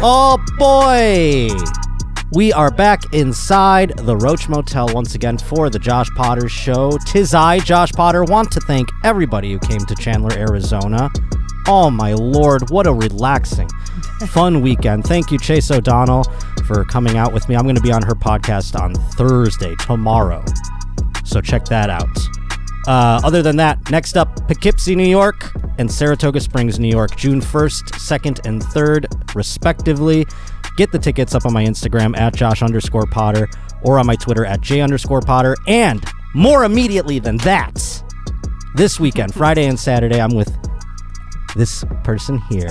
Oh boy! We are back inside the Roach Motel once again for the Josh Potter Show. 'Tis I, Josh Potter, want to thank everybody who came to Chandler, Arizona. Oh my lord, what a relaxing, fun weekend. Thank you, Chase O'Donnell, for coming out with me. I'm going to be on her podcast on Thursday, tomorrow. So check that out. Other than that, next up, Poughkeepsie, New York, and Saratoga Springs, New York, June 1st, 2nd, and 3rd, respectively. Get the tickets up on my Instagram at Josh_Potter or on my Twitter at J_Potter. And more immediately than that, this weekend, Friday and Saturday, I'm with this person here.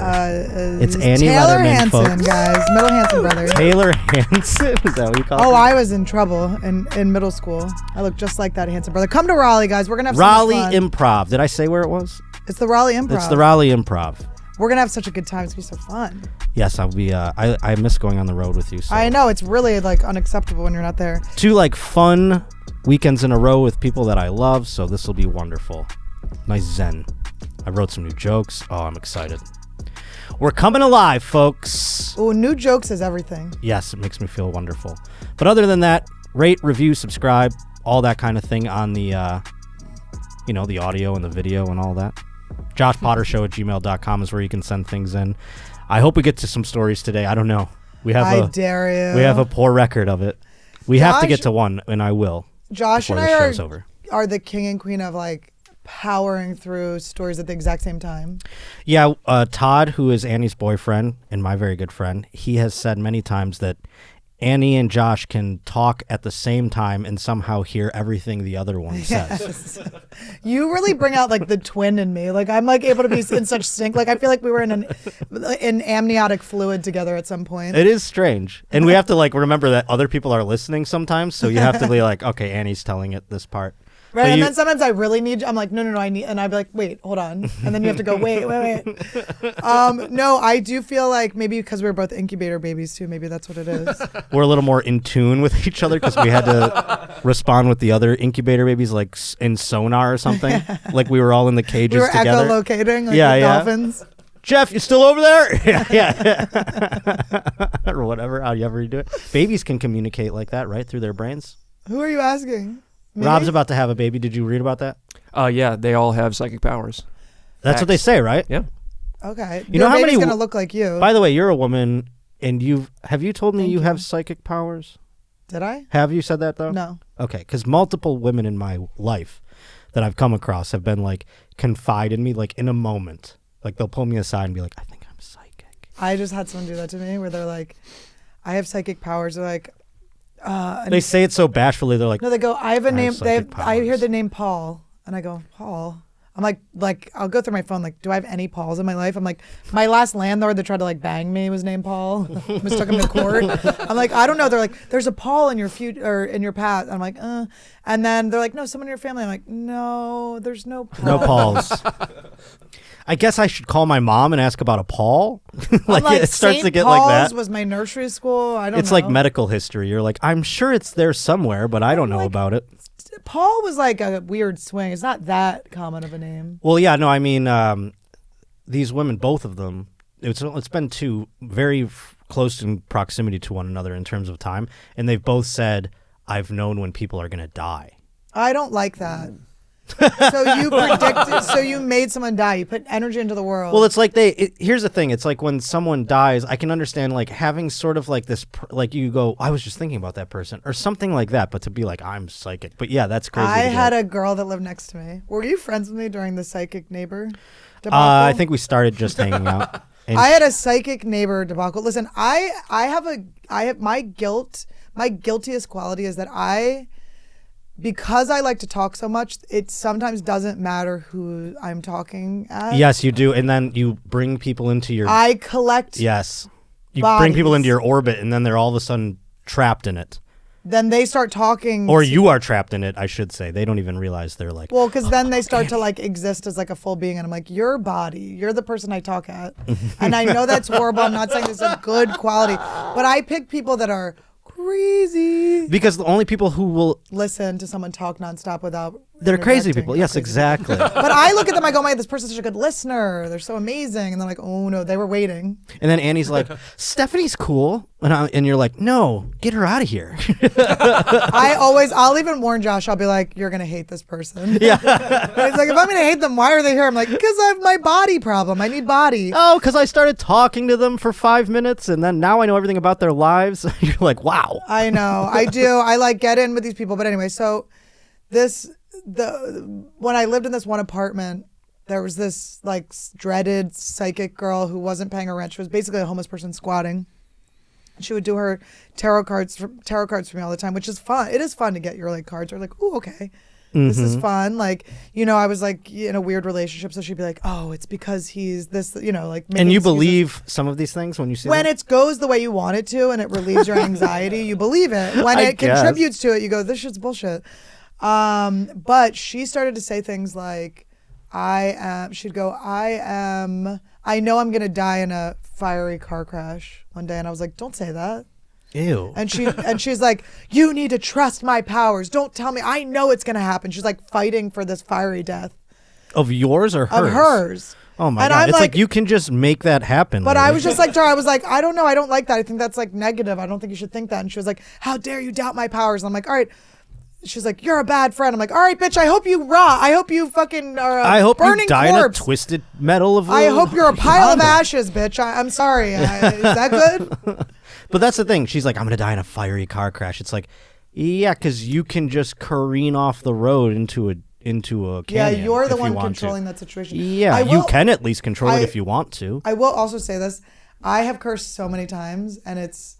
It's Annie Taylor Lederman, Hansen, folks. guys. Middle Hansen brother. Taylor Hansen? Is that what you call it? Oh, I was in trouble in middle school. I look just like that Hansen brother. Come to Raleigh, guys. We're going to have Raleigh so much fun. Improv. Did I say where it was? It's the Raleigh Improv. It's the Raleigh Improv. We're going to have such a good time. It's going to be so fun. Yes, I'll be. I miss going on the road with you. So. I know. It's really like unacceptable when you're not there. 2 like fun weekends in a row with people that I love. So this will be wonderful. Nice zen. I wrote some new jokes. Oh, I'm excited. We're coming alive, folks. Oh, new jokes is everything. Yes, it makes me feel wonderful. But other than that, rate, review, subscribe, all that kind of thing on the, the audio and the video and all that. joshpottershow@gmail.com is where you can send things in. I hope we get to some stories today. I don't know. I dare you. We have a poor record of it. We have to get to one, and I will. Josh and the I show's over. are the king and queen of like powering through stories at the exact same time. Yeah, Todd, who is Annie's boyfriend and my very good friend, he has said many times that Annie and Josh can talk at the same time and somehow hear everything the other one says. You really bring out like the twin in me. Like I'm like able to be in such sync. Like I feel like we were in amniotic fluid together at some point. It is strange. And we have to like remember that other people are listening sometimes. So you have to be like, okay, Annie's telling it this part. Right, and then sometimes I really need. I'm like, no, I need, and I'd be like, wait, hold on, and then you have to go, wait. No, I do feel like maybe because we were both incubator babies too. Maybe that's what it is. We're a little more in tune with each other because we had to respond with the other incubator babies, like in sonar or something. Like we were all in the cages together. We were echolocating, like dolphins. Jeff, you still over there? Yeah. Or whatever, however you do it. Babies can communicate like that, right, through their brains. Who are you asking? Me? Rob's about to have a baby. Did you read about that? Yeah, they all have psychic powers. That's what they say, right? Yeah. Okay. You know how many gonna look like you? By the way, you're a woman, and have you told me you have psychic powers? Did I? Have you said that though? No. Okay, because multiple women in my life that I've come across have been like confide in me, like in a moment, like they'll pull me aside and be like, "I think I'm psychic." I just had someone do that to me, where they're like, "I have psychic powers." They're like. They say it so bashfully. They're like, no, they go, I have a name. I hear powers. the name Paul, and I go, Paul. I'm like, I'll go through my phone. Like, do I have any Pauls in my life? I'm like, my last landlord that tried to like bang me was named Paul. Mistook him to court. I'm like, I don't know. They're like, there's a Paul in your future or in your past. I'm like, and then they're like, no, someone in your family. I'm like, no, there's no Paul. No Pauls. I guess I should call my mom and ask about a Paul. like it starts to get Paul's like that. Was my nursery school? I don't know. It's like medical history. You're like, I'm sure it's there somewhere, but I don't know about it. Paul was like a weird swing. It's not that common of a name. Well, yeah, no, I mean, these women, both of them, it's been two very close in proximity to one another in terms of time, and they've both said, I've known when people are going to die. I don't like that. So you predicted, so you made someone die. You put energy into the world. Well, it's like here's the thing. It's like when someone dies, I can understand like having sort of like this, like you go, I was just thinking about that person or something like that. But to be like, I'm psychic. But yeah, that's crazy. I had a girl that lived next to me. Were you friends with me during the psychic neighbor debacle? I think we started just hanging out. I had a psychic neighbor debacle. Listen, I have my guiltiest quality is that because I like to talk so much, it sometimes doesn't matter who I'm talking at. Yes, you do. And then you bring people into your... I collect Yes. You bodies. Bring people into your orbit, and then they're all of a sudden trapped in it. Then they start talking. Or you are trapped in it, I should say. They don't even realize they're like... Well, because then they start to like exist as like a full being. And I'm like, your body, you're the person I talk at. And I know that's horrible. I'm not saying this is a good quality. But I pick people that are... crazy. Because the only people who will listen to someone talk nonstop without They're crazy interjecting. people. They're Yes, crazy exactly. people. But I look at them, I go, my, this person's such a good listener. They're so amazing. And they're like, oh no, they were waiting. And then Annie's like, Stephanie's cool. And you're like, no, get her out of here. I'll even warn Josh. I'll be like, you're going to hate this person. Yeah. And he's like, if I'm going to hate them, why are they here? I'm like, because I have my body problem. I need body. Oh, because I started talking to them for 5 minutes and then now I know everything about their lives. You're like, wow. I know. I do. I like get in with these people. But anyway, so when I lived in this one apartment, there was this like dreaded psychic girl who wasn't paying her rent. She was basically a homeless person squatting. She would do her tarot cards for me all the time, which is fun. It is fun to get your like cards. Or like, oh, okay, this is fun. Like, I was like in a weird relationship, so she'd be like, oh, it's because he's this, like. And you believe some of these things when you see when them? it goes the way you want it to and it relieves your anxiety, you believe it. When it contributes to it, you go, this shit's bullshit. But she started to say things like, she'd go, I know I'm going to die in a fiery car crash one day. And I was like, don't say that. Ew. And she's like, you need to trust my powers. Don't tell me. I know it's going to happen. She's like fighting for this fiery death. Of yours or hers? Of hers. Oh my and God. I'm It's like you can just make that happen. But lady. I was just like, I was like, I don't know. I don't like that. I think that's like negative. I don't think you should think that. And she was like, how dare you doubt my powers? And I'm like, all right. She's like, you're a bad friend. I'm like, all right, bitch, I hope you rot. I hope you fucking are I hope burning you die corpse. in a twisted metal of I hope you're a pile of Honda. ashes, bitch. I'm sorry. Is that good? But that's the thing. She's like, I'm going to die in a fiery car crash. It's like, yeah, because you can just careen off the road into a canyon. Yeah, you're the if you one want controlling to. that situation. Yeah, you can at least control it if you want to. I will also say this. I have cursed so many times, and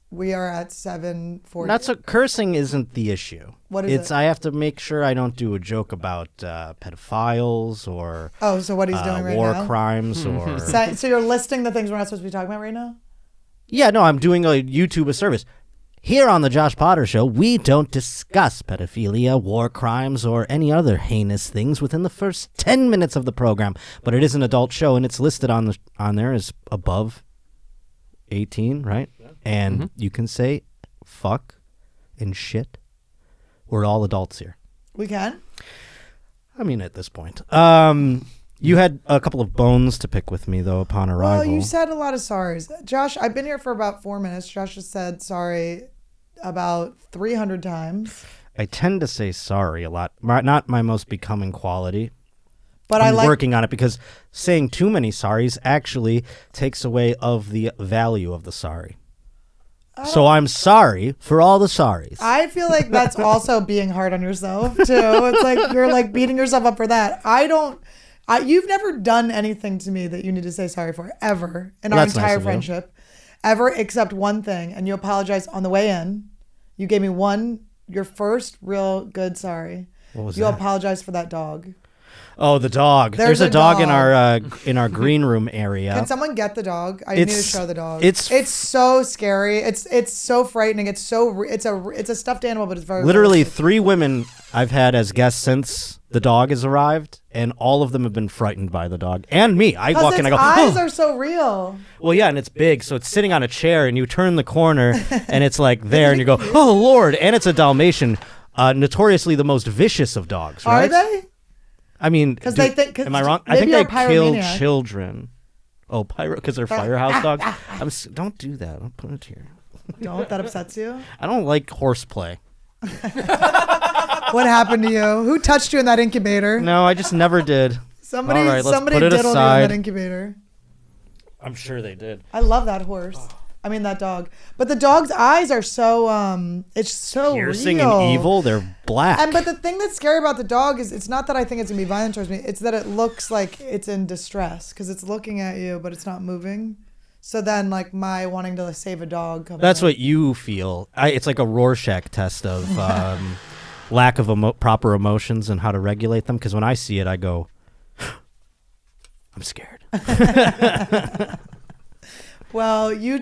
we are at 7:40. Cursing isn't the issue. What is it? I have to make sure I don't do a joke about pedophiles or so what he's doing right war now? crimes or So you're listing the things we're not supposed to be talking about right now? Yeah, no, I'm doing a YouTube service. Here on the Josh Potter Show, we don't discuss pedophilia, war crimes, or any other heinous things within the first 10 minutes of the program. But it is an adult show, and it's listed on there as above 18, right? Yeah. And you can say fuck and shit. We're all adults here. We can? I mean, at this point. You had a couple of bones to pick with me, though, upon arrival. Well, you said a lot of sorries. Josh, I've been here for about 4 minutes. Josh has said sorry about 300 times. I tend to say sorry a lot. Not my most becoming quality. But I'm working on it because saying too many sorries actually takes away of the value of the sorry. So I'm sorry for all the sorries. I feel like that's also being hard on yourself, too. It's like you're like beating yourself up for that. You've never done anything to me that you need to say sorry for, ever, in our entire friendship. Ever, except one thing. And you apologized on the way in. You gave me your first real good sorry. What was you that? apologized for that dog. Oh, the dog. There's a dog in our green room area. Can someone get the dog? I need to show the dog. It's so scary. It's so frightening. It's a stuffed animal, but it's very literally realistic. 3 women I've had as guests since the dog has arrived, and all of them have been frightened by the dog. And me. I walk in, I go, eyes are so real. Well, yeah, and it's big, so it's sitting on a chair, and you turn the corner, and it's like there, and you go, oh, Lord. And it's a Dalmatian, notoriously the most vicious of dogs, right? Are they? I mean, they think, am I wrong? I think they kill children. Oh, because they're firehouse dogs? Don't do that. Don't put it here. Don't? That upsets you? I don't like horseplay. What happened to you? Who touched you in that incubator? No, I just never did. Somebody All right, let's put it diddled aside. you in that incubator. I'm sure they did. I love that horse. I mean, that dog. But the dog's eyes are so, it's so piercing real. and evil. They're black. But the thing that's scary about the dog is it's not that I think it's going to be violent towards me. It's that it looks like it's in distress because it's looking at you, but it's not moving. So then, like, my wanting to save a dog comes That's in. what you feel. It's like a Rorschach test of lack of proper emotions and how to regulate them. Because when I see it, I go, I'm scared. Well, you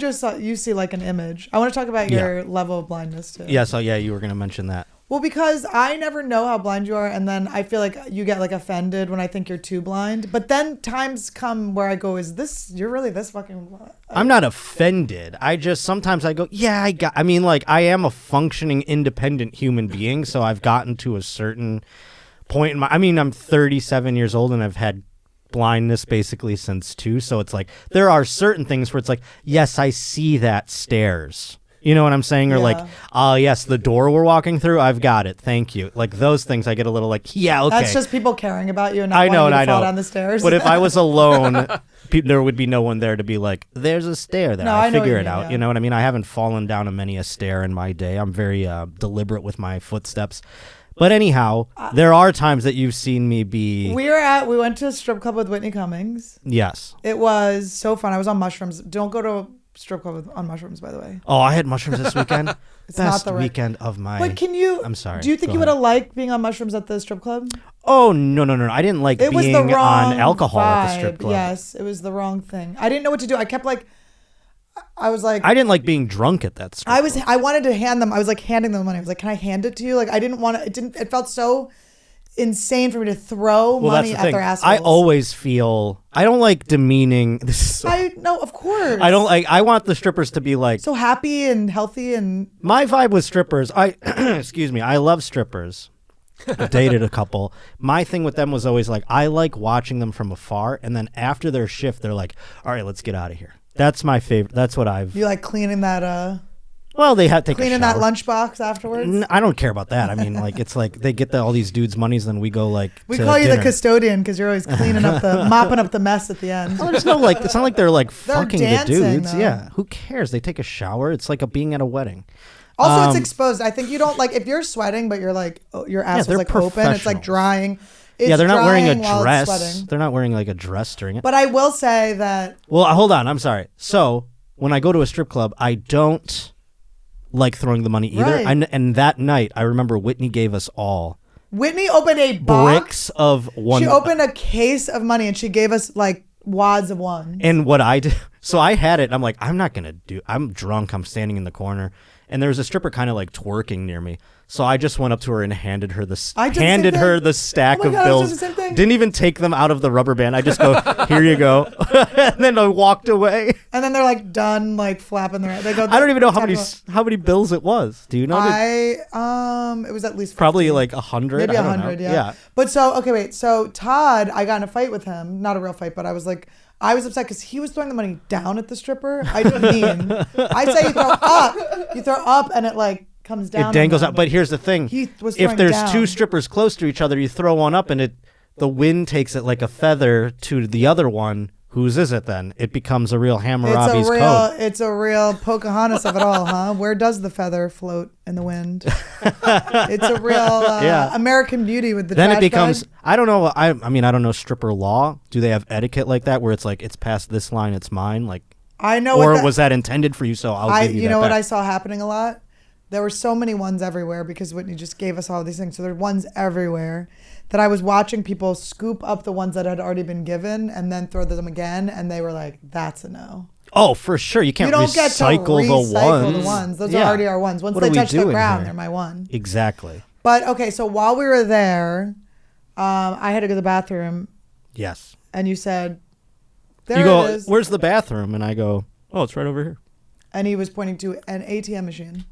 see like an image. I want to talk about your level of blindness too. Yeah, so you were going to mention that. Well, because I never know how blind you are, and then I feel like you get like offended when I think you're too blind. But then times come where I go, you're really this fucking blind? I'm not offended. Sometimes I go, yeah, I am a functioning independent human being, so I've gotten to a certain point in my, I mean, I'm 37 years old and I've had blindness basically since 2. So it's like, there are certain things where it's like, yes, I see that stairs. You know what I'm saying? Or like, oh, yes, the door we're walking through, I've got it. Thank you. Like those things I get a little like, yeah, okay. That's just people caring about you and not wanting you to fall down the stairs. But if I was alone, there would be no one there to be like, there's a stair there. I figure it out. Yeah. You know what I mean? I haven't fallen down many a stair in my day. I'm very deliberate with my footsteps. But anyhow, there are times that you've seen me be... We went to a strip club with Whitney Cummings. Yes. It was so fun. I was on mushrooms. Don't go to a strip club on mushrooms, by the way. Oh, I had mushrooms this weekend. It's Best not the weekend of my... But can you... I'm sorry. Do you think you would have liked being on mushrooms at the strip club? Oh, no. I didn't like being on alcohol at the strip club. Yes, it was the wrong thing. I didn't know what to do. I kept like... I was like... I didn't like being drunk at that strip club. I wanted to hand them... I was like handing them money. I was like, can I hand it to you? Like, I didn't want to... It felt so insane for me to throw money at their assholes. I always feel... I don't like demeaning... This is so, no, of course. I don't like... I want the strippers to be like... So happy and healthy and... My vibe with strippers... Excuse me. I love strippers. I've dated a couple. My thing with them was always like, I like watching them from afar, and then after their shift, they're like, all right, let's get out of here. That's my favorite. That's what I've... You like cleaning that... Well, they have to take cleaning a shower. That lunchbox afterwards? I don't care about that. I mean, like, it's like they get all these dudes' monies, then we go like. We call you the custodian because you're always cleaning up mopping up the mess at the end. Well, there's no like. It's not like they're like fucking dancing, the dudes. though. Yeah, who cares? They take a shower. It's like being at a wedding. Also, it's exposed. I think you don't like if you're sweating, but you're like your ass is like open. It's like drying. Yeah, they're not wearing a dress. They're not wearing like a dress during it. But I will say that. Well, hold on. I'm sorry. So when I go to a strip club, I don't like throwing the money either. Right. And that night, I remember Whitney gave us all. Whitney opened a box. Bricks of one. She opened a case of money and she gave us like wads of ones. And what I did, so I had it. And I'm like, I'm drunk. I'm standing in the corner. And there was a stripper kind of like twerking near me. So I just went up to her and handed her the stack of bills. Didn't even take them out of the rubber band. I just go, here you go. And then I walked away. And then they're like done, like flapping their. They go. I don't even know how many bills it was. Do you know? It was at least 50. Probably like 100. Maybe 100. Yeah. But so okay, wait. So Todd, I got in a fight with him. Not a real fight, but I was upset because he was throwing the money down at the stripper. I didn't mean. I say you throw up, and it like comes down. It dangles out. But here's the thing: if there's down. two strippers close to each other, you throw one up, and the wind takes it like a feather to the other one. Whose is it then? It becomes a real Hammurabi's code. It's a real Pocahontas of it all, huh? Where does the feather float in the wind? It's a real American Beauty with the then trash it becomes, bag. I don't know. I mean, I don't know stripper law. Do they have etiquette like that where it's like, it's past this line, it's mine? Like, I know. Or was that intended for you? So I'll give you that. You know back. what I saw happening a lot? There were so many ones everywhere because Whitney just gave us all these things. So there were ones everywhere that I was watching people scoop up the ones that had already been given and then throw them again. And they were like, that's a no. Oh, for sure. You can't recycle the ones. Those are already our ones. Once they touch the ground, they're my one. Exactly. But okay, so while we were there, I had to go to the bathroom. Yes. And you said, it is. Where's the bathroom? And I go, oh, it's right over here. And he was pointing to an ATM machine.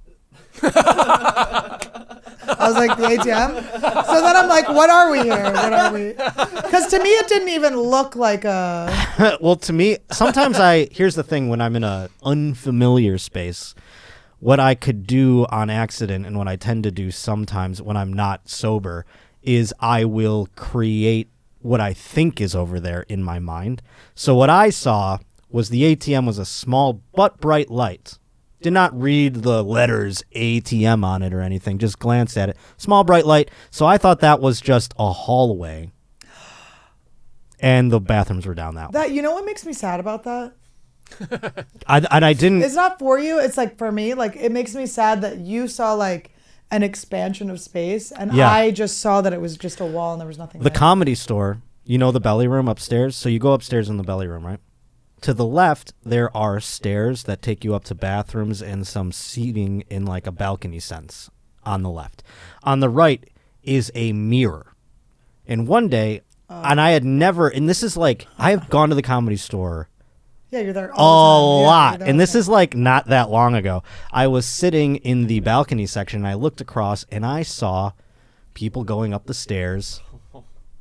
I was like, the ATM? So then I'm like, what are we here? Because to me, it didn't even look like a... Well, to me, sometimes here's the thing, when I'm in an unfamiliar space, what I could do on accident and what I tend to do sometimes when I'm not sober is I will create what I think is over there in my mind. So what I saw was the ATM was a small but bright light. Did not read the letters ATM on it or anything. Just glanced at it. Small, bright light. So I thought that was just a hallway. And the bathrooms were down that way. You know what makes me sad about that? I didn't... It's not for you. It's like for me. Like it makes me sad that you saw like an expansion of space. And I just saw that it was just a wall and there was nothing The there. Comedy Store, you know the belly room upstairs? So you go upstairs in the belly room, right? To the left, there are stairs that take you up to bathrooms and some seating in like a balcony sense on the left. On the right is a mirror. And one day, and I had never, and this is like, I have gone to the Comedy Store you're there all the time. lot. And this is like not that long ago. I was sitting in the balcony section and I looked across and I saw people going up the stairs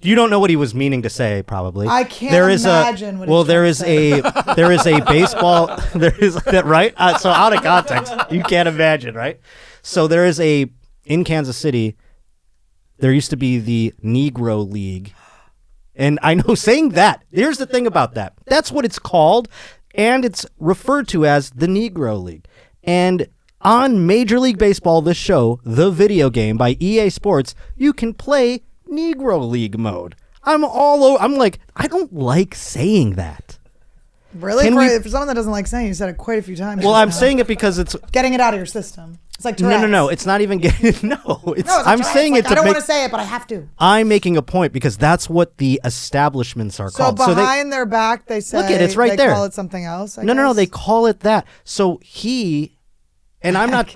You don't know what he was meaning to say, probably. I can't imagine what he's there trying is to say. there is a baseball. There is that right. So out of context, you can't imagine, right? So there is in Kansas City. There used to be the Negro League, and I know saying that. Here's the thing about that. That's what it's called, and it's referred to as the Negro League. And on Major League Baseball, this show, the video game by EA Sports, you can play Negro League mode. I'm like, I don't like saying that. Really? For someone that doesn't like saying it, you said it quite a few times. Well, I'm saying it because it's getting it out of your system. It's like Tourette's. No. It's not even getting. I'm saying like, it to I don't make. want to say it, but I have to. I'm making a point because that's what the establishments are called. So behind their back, they say. Look at it's right they there. Call it something else. No. They call it that. So he. And I'm not,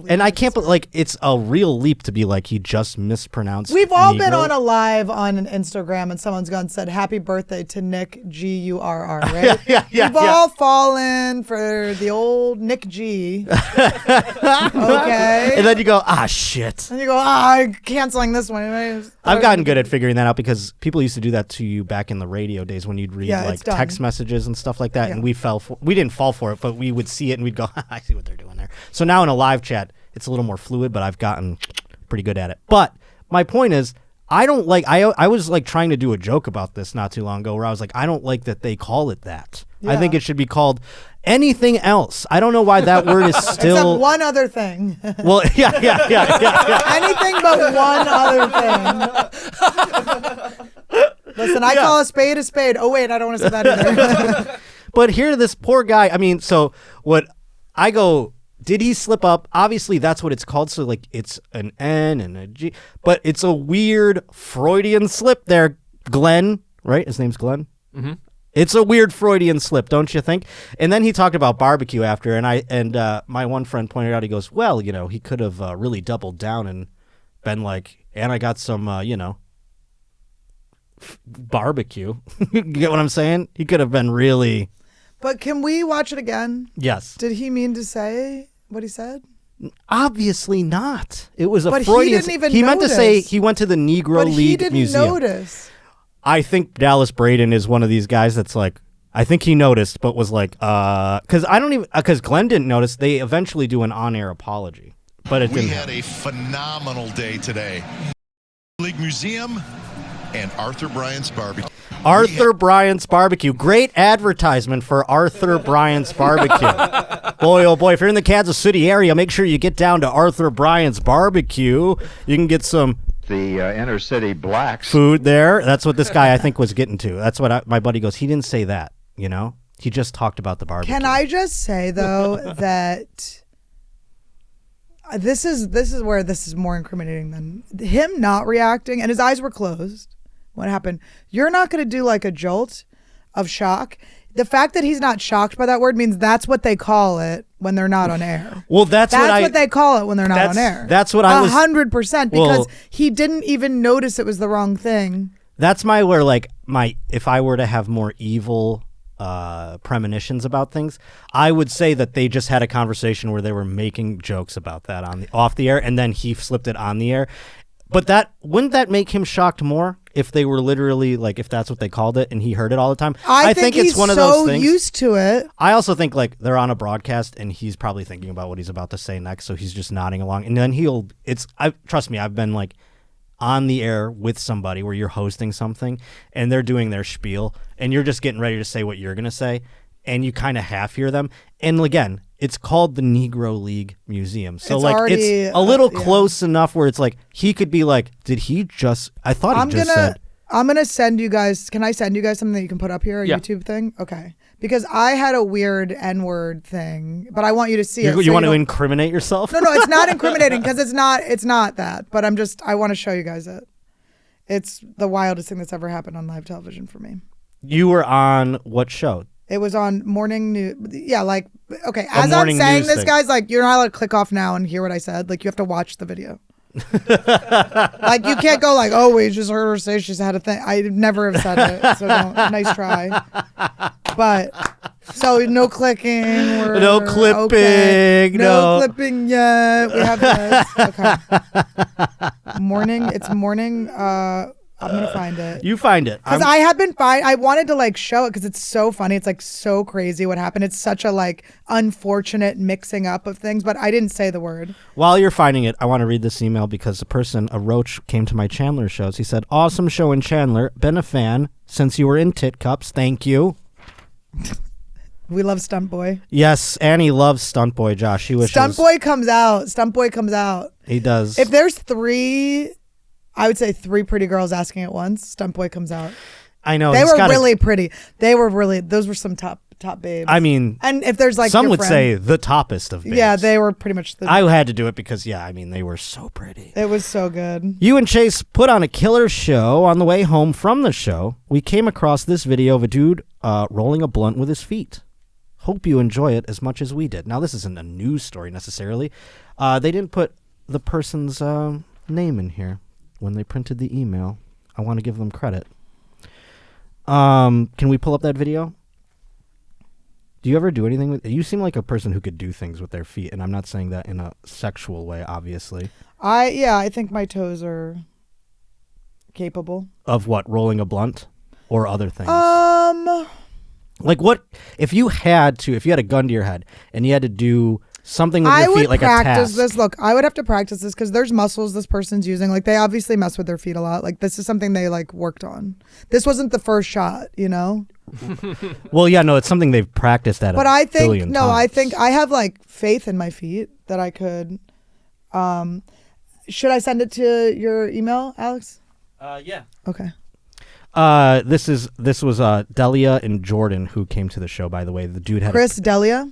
and I can't, like, it's a real leap to be like, he just mispronounced. We've all Negro. been on a live on an Instagram and someone's gone and said, happy birthday to Nick Gurr, right? yeah. We've all fallen for the old Nick G. Okay. And then you go, shit. And you go, I'm canceling this one. I've gotten good at figuring that out because people used to do that to you back in the radio days when you'd read like done. text messages and stuff like that. Yeah. And we didn't fall for it, but we would see it and we'd go, I see what they're doing there. So now in a live chat, it's a little more fluid, but I've gotten pretty good at it. But my point is, I don't like, I was like trying to do a joke about this not too long ago where I was like, I don't like that they call it that. Yeah. I think it should be called anything else. I don't know why that word is still. Except one other thing. Well, yeah. Anything but one other thing. Listen, I call a spade a spade. Oh, wait, I don't want to say that either. But here, this poor guy, I mean, so what I go, did he slip up? Obviously, that's what it's called. So, like, it's an N and a G. But it's a weird Freudian slip there, Glenn, right? His name's Glenn? Mm-hmm. It's a weird Freudian slip, don't you think? And then he talked about barbecue after, and my one friend pointed out, he goes, well, he could have really doubled down and been like, and I got some, barbecue. You get what I'm saying? He could have been really... But can we watch it again? Yes. Did he mean to say what he said? Obviously not. It was a but Freudian... he didn't even He meant notice. to say he went to the Negro League Museum. But he didn't notice. I think Dallas Braden is one of these guys that's like, I think he noticed, but was like, because Glenn didn't notice. They eventually do an on-air apology, but it didn't. We had a phenomenal day today. League Museum and Arthur Bryant's Barbecue. Arthur Bryant's Barbecue. Great advertisement for Arthur Bryant's Barbecue. Boy, oh boy, if you're in the Kansas City area, make sure you get down to Arthur Bryant's Barbecue. You can get some inner city blacks food there. That's what this guy, I think, was getting to. That's what my buddy goes, he didn't say that, He just talked about the barbecue. Can I just say, though, that this is where this is more incriminating than him not reacting, and his eyes were closed. What happened? You're not going to do like a jolt of shock. The fact that he's not shocked by that word means that's what they call it when they're not on air. Well, that's what they call it when they're not on air. That's what I was 100% because he didn't even notice it was the wrong thing. That's if I were to have more evil premonitions about things, I would say that they just had a conversation where they were making jokes about that off the air, and then he flipped it on the air. But wouldn't that make him shocked more if they were literally like, if that's what they called it and he heard it all the time? I think it's one of those things. Used to it. I also think like they're on a broadcast and he's probably thinking about what he's about to say next, so he's just nodding along, and then trust me, I've been like on the air with somebody where you're hosting something and they're doing their spiel and you're just getting ready to say what you're gonna say, and you kind of half hear them. And again, it's called the Negro League Museum. So it's a little close enough where it's like, he could be like, did he just, I thought he just said. I'm going to send you guys, can I send you guys something that you can put up here, a YouTube thing? Okay. Because I had a weird N-word thing, but I want you to see it. You want to incriminate yourself? No, it's not incriminating because it's not that, but I want to show you guys it. It's the wildest thing that's ever happened on live television for me. You were on what show? It was on morning news. Yeah, like, okay, as I'm saying this, guys, like, you're not allowed to click off now and hear what I said. Like, you have to watch the video. Like, you can't go like, oh, we just heard her say she's had a thing. I never have said it, so nice try. But, so no clicking. No clipping. Okay. No clipping yet. We have this. Okay. Morning. It's morning. I'm gonna find it. You find it. Because I have been I wanted to like show it because it's so funny. It's like so crazy what happened. It's such a like unfortunate mixing up of things, but I didn't say the word. While you're finding it, I want to read this email because a Roach, came to my Chandler shows. He said, awesome show in Chandler. Been a fan since you were in Tit Cups. Thank you. We love Stunt Boy. Yes, Annie loves Stunt Boy, Josh. She wishes. Stunt Boy comes out. Stunt Boy comes out. He does. If there's I would say 3 pretty girls asking at once, Stunt Boy comes out. I know. They were really pretty. Those were some top babes. I mean, and if there's like some would say the toppest of babes. Yeah, they were pretty much I had to do it because, they were so pretty. It was so good. You and Chase put on a killer show. On the way home from the show, we came across this video of a dude rolling a blunt with his feet. Hope you enjoy it as much as we did. Now, this isn't a news story necessarily. They didn't put the person's name in here when they printed the email. I want to give them credit. Can we pull up that video? Do you ever do anything with... You seem like a person who could do things with their feet, and I'm not saying that in a sexual way, obviously. I think my toes are capable. Of what? Rolling a blunt? Or other things? Like what... If you had a gun to your head, and you had to do something with your feet like a task... I would practice this. Look, I would have to practice this because there's muscles this person's using. Like, they obviously mess with their feet a lot. Like, this is something they, like, worked on. This wasn't the first shot, you know? Well, yeah, no, it's something they've practiced at but a billion times. I think I have like faith in my feet that I could. Should I send it to your email, Alex? Yeah. Okay. This was Delia and Jordan who came to the show. By the way, the dude had Chris Delia.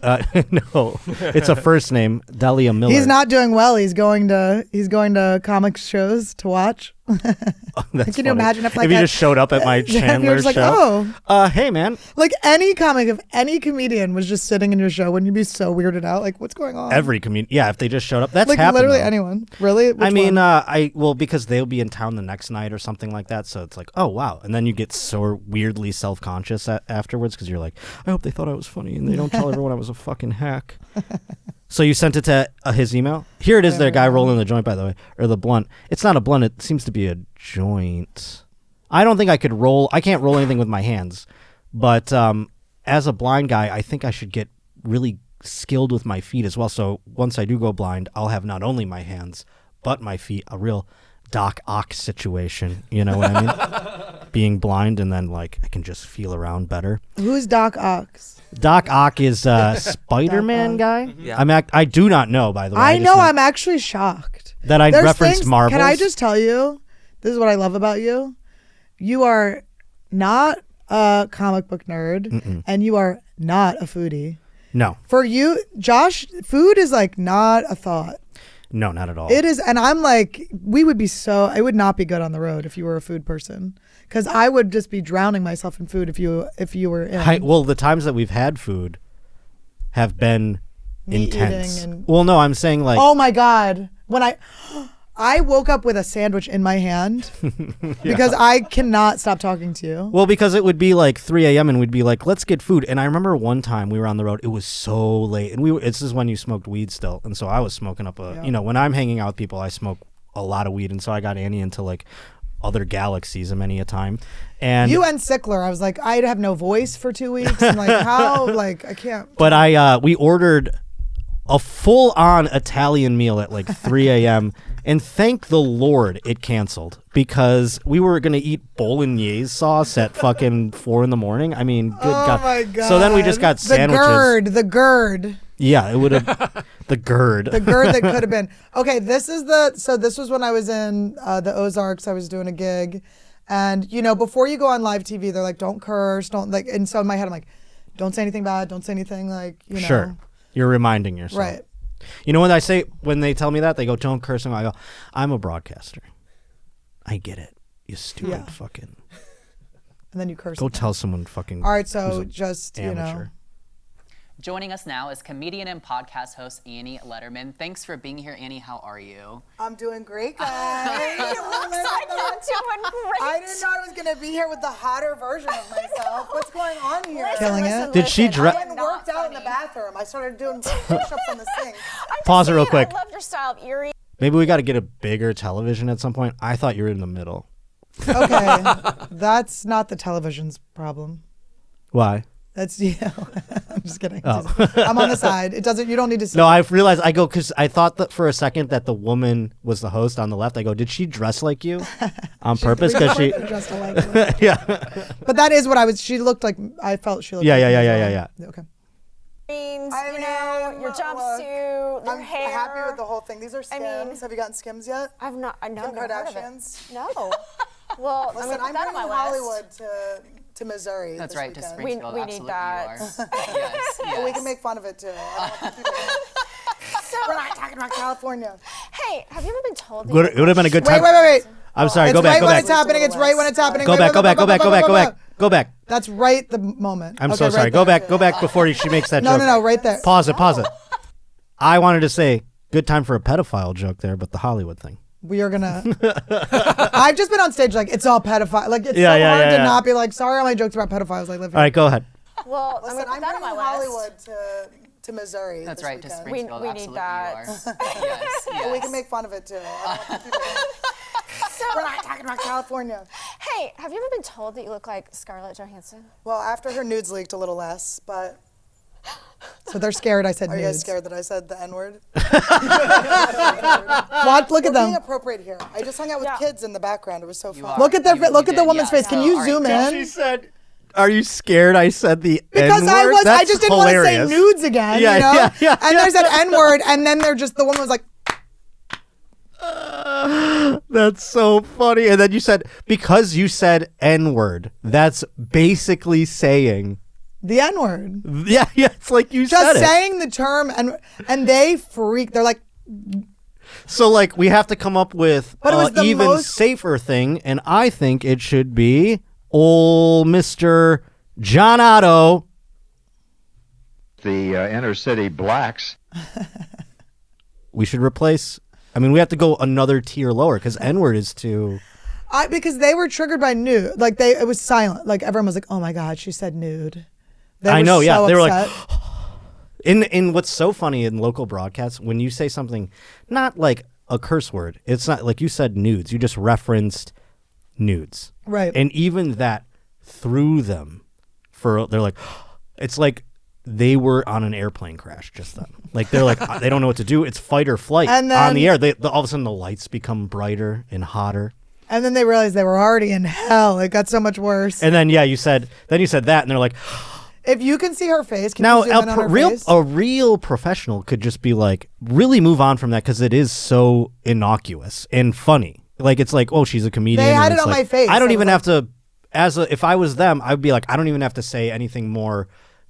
No, it's a first name, Delia Miller. He's not doing well. He's going to comic shows to watch. Can you imagine if you just showed up at my Chandler show? Like, hey man, like any comic, if any comedian was just sitting in your show, wouldn't you be so weirded out? Like, what's going on? Every comedian, yeah. If they just showed up, that's like happened. Literally though. Anyone, really? Which I mean, one? because they'll be in town the next night or something like that. So it's like, oh wow, and then you get so weirdly self-conscious afterwards because you're like, I hope they thought I was funny and they don't tell everyone I was a fucking hack. So you sent it to his email? Here it is, there, guy rolling the joint, by the way, or the blunt. It's not a blunt. It seems to be a joint. I don't think I could roll. I can't roll anything with my hands. But as a blind guy, I think I should get really skilled with my feet as well. So once I do go blind, I'll have not only my hands, but my feet. A real Doc Ock situation. You know what I mean? Being blind and then like I can just feel around better. Who's Doc Ox? Doc Ock is Spider-Man guy. Yeah. I do not know, by the way. I know. I'm actually shocked that I referenced Marvel. Can I just tell you? This is what I love about you. You are not a comic book nerd, and you are not a foodie. No. For you, Josh, food is like not a thought. No, not at all. It is, and I'm like, it would not be good on the road if you were a food person. Because I would just be drowning myself in food if you were in. Well, the times that we've had food have been meat intense. Eating Well, no, I'm saying like... Oh my God. When I woke up with a sandwich in my hand because I cannot stop talking to you. Well, because it would be like 3 a.m. and we'd be like, let's get food. And I remember one time we were on the road. It was so late. And this is when you smoked weed still. And so I was smoking up when I'm hanging out with people, I smoke a lot of weed. And so I got Annie into like other galaxies many a time. And you and Sickler, I was like, I'd have no voice for 2 weeks. And like, how? Like, I can't. But we ordered a full-on Italian meal at like 3 a.m. And thank the Lord it canceled because we were going to eat bolognese sauce at fucking 4 a.m. I mean, good God. Oh my God. So then we just got sandwiches. The gird. Yeah, it would have. The gird. The gird that could have been. Okay, this was when I was in the Ozarks. I was doing a gig. And, before you go on live TV, they're like, don't curse, don't like. And so in my head, I'm like, don't say anything bad. Don't say anything like, Sure. You're reminding yourself. Right. You know when they tell me that, they go, don't curse. And I go, I'm a broadcaster. I get it. You stupid fucking. And then you curse. Go tell someone fucking. All right, so just, amateur. Joining us now is comedian and podcast host Annie Lederman. Thanks for being here, Annie. How are you? I'm doing great, guys. It looks like you're doing great. I didn't know I was going to be here with the hotter version of myself. What's going on here? Killing it. Did she dress? I went and worked out in the bathroom. I started doing push-ups on the sink. Pause it real quick. I love your style of eerie. Maybe we got to get a bigger television at some point. I thought you were in the middle. Okay, that's not the television's problem. Why? That's I'm just kidding. Oh. I'm on the side. It doesn't. You don't need to see. No, I've realized. I go because I thought that for a second that the woman was the host on the left. I go, did she dress like you on purpose? Because she dressed alike. yeah. But that is what I was. She looked like. I felt she looked. Yeah, like me as yeah. well. Okay. Your jumpsuit, your I'm hair. happy with the whole thing. These are Skims. mean- Have you gotten Skims yet? I've not. I know. Kim Kardashians. No. Well, Listen, I'm I'm that on moving my list. Hollywood to Missouri. That's this right, to weekend. Springfield. We need Absolutely that. You are. Yes, yes. We can make fun of it too. We're not talking about California. Hey, have you ever been told? that It would have been a good time. Wait. I'm sorry. It's Go back. right Go when back. it's happening. It's right when it's happening. Go Wait, back. wait, Go back. That's right the moment. I'm Okay, so sorry. right Go there. back. Go back before she makes that joke. No, right there. Pause it. I wanted to say good time for a pedophile joke there, but the Hollywood thing. We are gonna. I've just been on stage like it's all pedophile. Like it's Yeah, so yeah, hard yeah. to not be like sorry. All my jokes about pedophiles. I live here. All right, go ahead. Well, Listen, I'm that on moving my list. Hollywood to Missouri. That's this right, to weekend. Springfield. We need Absolutely that. You are. Yes, yes. We can make fun of it too. We're not talking about California. Hey, have you ever been told that you look like Scarlett Johansson? Well, after her nudes leaked a little less, but. So they're scared I said Are nudes. you guys scared that I said the N-word? Watch, look at We're being them. appropriate here. I just hung out with kids in the background. It was so fun. Look at their You look at the did, woman's yes. face. Can Oh, you all right. zoom in? She said, "Are you scared?" I said the Because N-word? I was, I That's just didn't want to say hilarious. nudes again. Yeah, you know? yeah. And there's an N-word, and then they're just the woman was like, That's so funny. And then you said, because you said N-word, that's basically saying, the N-word. yeah, it's like you Just said it. saying the term, and they freak. They're like, So, like, we have to come up with But it was the even most- safer thing, and I think it should be old Mr. John Otto. The inner city blacks. We should replace, we have to go another tier lower, because N-word is too... because they were triggered by nude. Like, it was silent. Like, everyone was like, oh my God, she said nude. They I were know, yeah. so They were upset. like... In what's so funny in local broadcasts, when you say something, not like a curse word, it's not like you said nudes, you just referenced nudes. Right. And even that threw them they're like, it's like they were on an airplane crash just then. Like they're like, they don't know what to do. It's fight or flight And on the then- air. All of a sudden the lights become brighter and hotter. And then they realized they were already in hell. It got so much worse. And then, you said that, and they're like, If you can see her face, can now you zoom in on her face? a real professional could just be like, really move on from that, because it is so innocuous and funny. Like, it's like, oh, she's a comedian. They had and it it's on like, my face. I don't I even was have to, if I was them, I'd be like, I don't even have to say anything more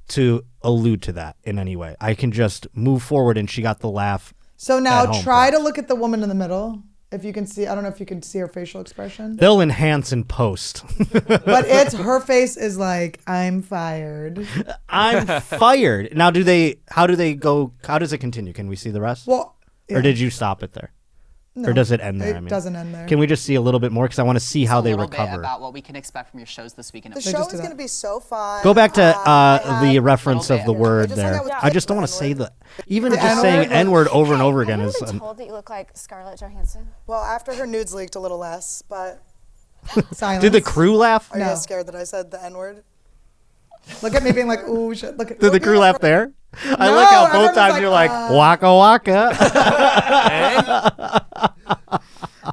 to allude to that in any way. I can just move forward, and she got the laugh. So at now home try for to us. look at the woman in the middle. If you can see, I don't know if you can see her facial expression. They'll enhance in post. But her face is like, I'm fired. I'm fired. Now, how do does it continue? Can we see the rest? Well, yeah. Or did you stop it there? No, Or does it end there? It doesn't end there. Can we just see a little bit more? Because I want to see how a they little bit recover. about what we can expect from your shows this weekend. The They show just is did going to that. be so fun. Go back to I the had- reference of the bit. word I just hung there. out with I just don't want to kids. say even The just saying N-word, N-word over and Hey, over again have is. you ever been told that you look like Scarlett Johansson? Well, after her nudes leaked a little less, but Silence. Did the crew laugh? are you No. guys scared that I said the N-word? Look at me being like, ooh, shit. Look at Did the crew laugh there? I No, like how everyone both was times like, you're like waka waka.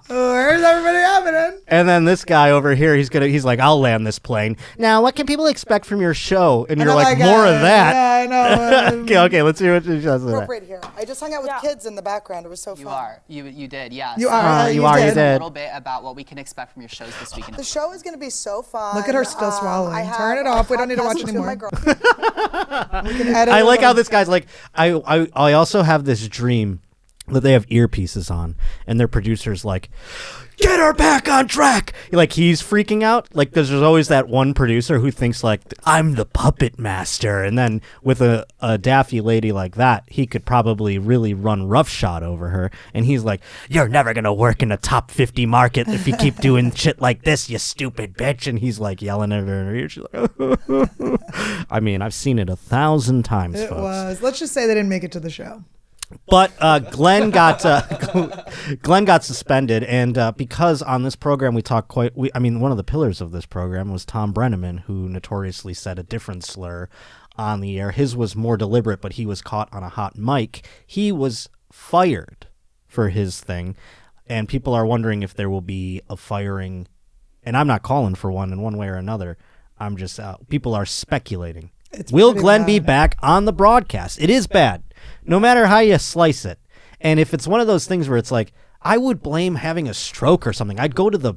Where's everybody happening? And then this guy over here, he's like, I'll land this plane. Now, what can people expect from your show? And you're I'm like, more of that. Yeah, I know. Okay, let's hear what she says. Appropriate here. I just hung out with kids in the background. It was so fun. You are. You did, yes. You are. You are, you did. did. A little bit about what we can expect from your shows this weekend. The show is going to be so fun. Look at her still swallowing. I have Turn it a off. We don't need to podcast watch with anymore. my girl- We can edit I it like a how little. this guy's like, I also have this dream that they have earpieces on, and their producer's like, get her back on track. Like, he's freaking out. Like, there's always that one producer who thinks like, I'm the puppet master. And then with a daffy lady like that, he could probably really run roughshod over her. And he's like, you're never going to work in a top 50 market if you keep doing shit like this, you stupid bitch. And he's like yelling at her in her ear. She's like, I've seen it 1,000 times, It folks. was. Let's just say they didn't make it to the show. But Glenn got suspended, and because on this program we talk one of the pillars of this program was Tom Brenneman, who notoriously said a different slur on the air. His was more deliberate, but he was caught on a hot mic. He was fired for his thing, and people are wondering if there will be a firing. And I'm not calling for one in one way or another. I'm just people are speculating. Will Glenn be back on the broadcast? It is bad, no matter how you slice it. And if it's one of those things where it's like, I would blame having a stroke or something. I'd go to the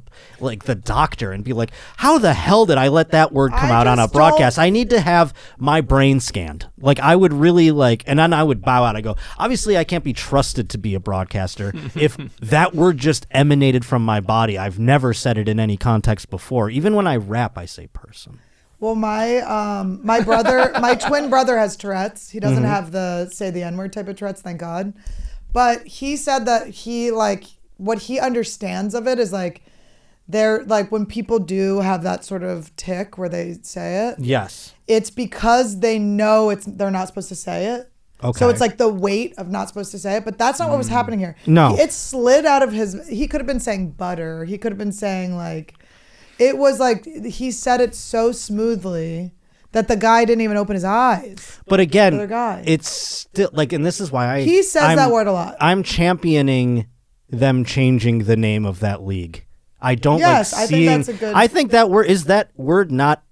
doctor and be like, how the hell did I let that word come out on a broadcast? I need to have my brain scanned. Like, I would really and then I would bow out. I go, obviously I can't be trusted to be a broadcaster. If that word just emanated from my body, I've never said it in any context before. Even when I rap, I say person. Well, my brother, my twin brother has Tourette's. He doesn't have the say the N-word type of Tourette's, thank God. But he said that he what he understands of it is they're when people do have that sort of tick where they say it. Yes. It's because they know they're not supposed to say it. Okay. So it's the weight of not supposed to say it, but that's not what was happening here. No. It slid out of he could have been saying butter. He could have been saying it was he said it so smoothly that the guy didn't even open his eyes. But again, it's still and this is why he says that word a lot. I'm championing them changing the name of that league. I don't yes, I think that's a good. I think that word not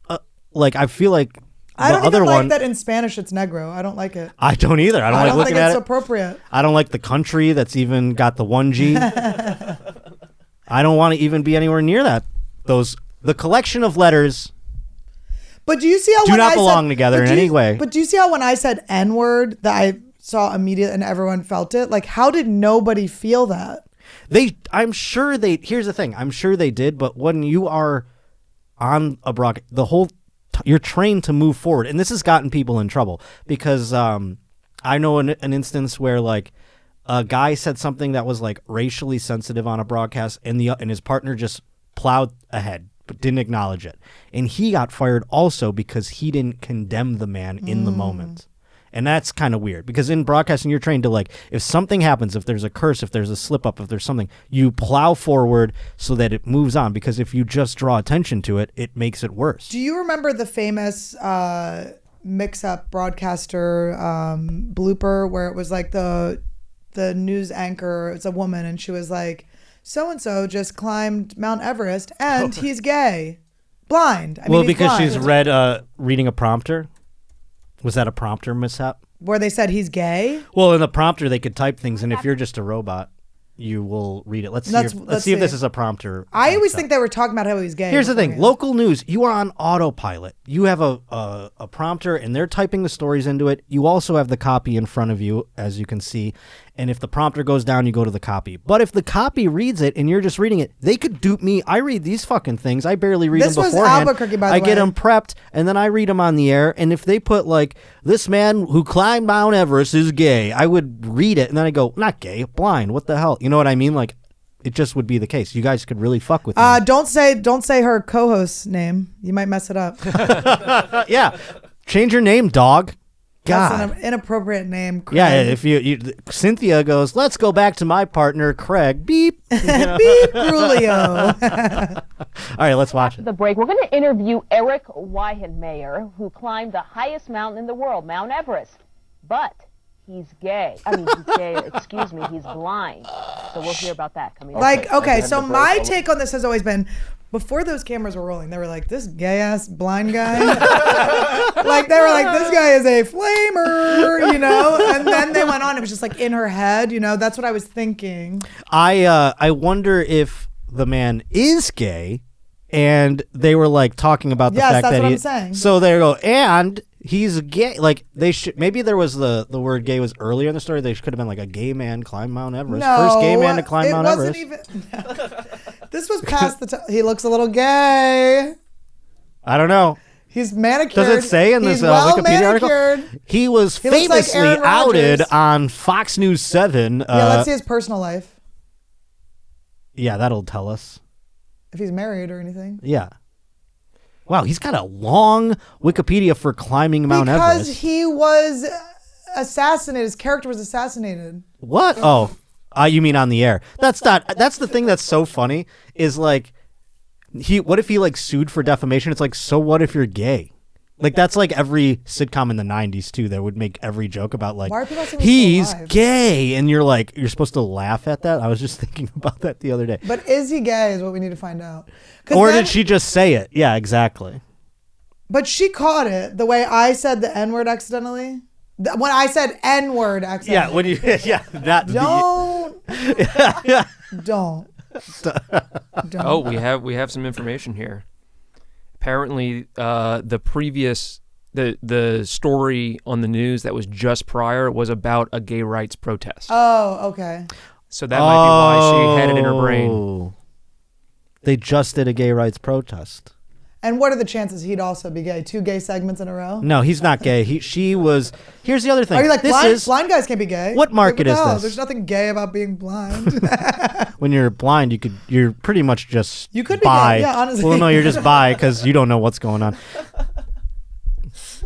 I feel like I don't even like that in Spanish it's negro. I don't like it. I don't either. I don't looking at it. It's appropriate. I don't like the country that's even got the 1G. I don't want to even be anywhere near that. The collection of letters. But do you see how do not belong together in any way? But do you see how when I said N-word that I saw immediately and everyone felt it? How did nobody feel that? I'm sure here's the thing. I'm sure they did, but when you are on a broadcast, you're trained to move forward, and this has gotten people in trouble because I know an instance where a guy said something that was racially sensitive on a broadcast, and his partner just plowed ahead but didn't acknowledge it, and he got fired also because he didn't condemn the man in the moment. And that's kind of weird because in broadcasting you're trained to if something happens, if there's a curse, if there's a slip up, if there's something, you plow forward so that it moves on, because if you just draw attention to it, it makes it worse. Do you remember the famous mix-up broadcaster blooper where it was the news anchor, it's a woman, and she was so-and-so just climbed Mount Everest and he's gay, blind. Because blind. She's reading a prompter. Was that a prompter mishap? Where they said he's gay? Well, in the prompter they could type things, and if you're just a robot, you will read it. Let's see if this is a prompter. I always think they were talking about how he's gay. Here's the thing. Local news, you are on autopilot. You have a prompter, and they're typing the stories into it. You also have the copy in front of you, as you can see. And if the prompter goes down, you go to the copy. But if the copy reads it and you're just reading it, they could dupe me. I read these fucking things. I barely read them beforehand. This was Albuquerque, by the way. I get them prepped, and then I read them on the air. And if they put this man who climbed Mount Everest is gay, I would read it, and then I go, not gay, blind. What the hell? You know what I mean? It just would be the case. You guys could really fuck with me. Don't say her co-host's name. You might mess it up. Yeah. Change your name, dog. God. That's an inappropriate name, Craig. Yeah, if you Cynthia goes, let's go back to my partner, Craig. Beep. Beep, Grulio. All right, let's watch it. The break, we're going to interview Eric Weihenmayer, who climbed the highest mountain in the world, Mount Everest. But he's gay. He's gay. Excuse me, he's blind. So we'll hear about that coming up. Okay, so my take on this has always been, before those cameras were rolling, they were this gay ass blind guy. They were this guy is a flamer, and then they went on. It was just in her head, that's what I was thinking. I wonder if the man is gay, and they were talking about the fact that I'm saying. So they go, and he's gay. They should, maybe there was the word gay was earlier in the story. They could have been a gay man climbed Mount Everest. No, first gay man to climb Mount Everest. This was past the time. He looks a little gay. I don't know. He's manicured. Does it say in this Wikipedia article? He was famously outed on Fox News 7. Let's see his personal life. Yeah, that'll tell us. If he's married or anything. Yeah. Wow, he's got a long Wikipedia for climbing Mount Everest. Because he was assassinated. His character was assassinated. What? Oh, you mean on the air? That's the thing that's so funny is like, what if he like sued for defamation? It's like, so what if you're gay? Like that's like every sitcom in the 90s too that would make every joke about like, Why are people saying he's alive? gay, and you're supposed to laugh at that. I was just thinking about that the other day. But is he gay is what we need to find out. Or did she just say it? Yeah, exactly. But she caught it the way I said the N-word accidentally. When I said N-word accidentally. Yeah, when you that Don't. Oh, we have some information here. Apparently, the story on the news that was just prior was about a gay rights protest. Oh, okay. So that might be why she had it in her brain. They just did a gay rights protest. And what are the chances he'd also be gay? 2 gay segments in a row? No, he's not gay. She was. Here's the other thing. Are you like this blind guys can't be gay? What market is this? There's nothing gay about being blind. When you're blind, you're pretty much just You could be bi. gay, yeah, honestly. Well, no, you're just bi because you don't know what's going on.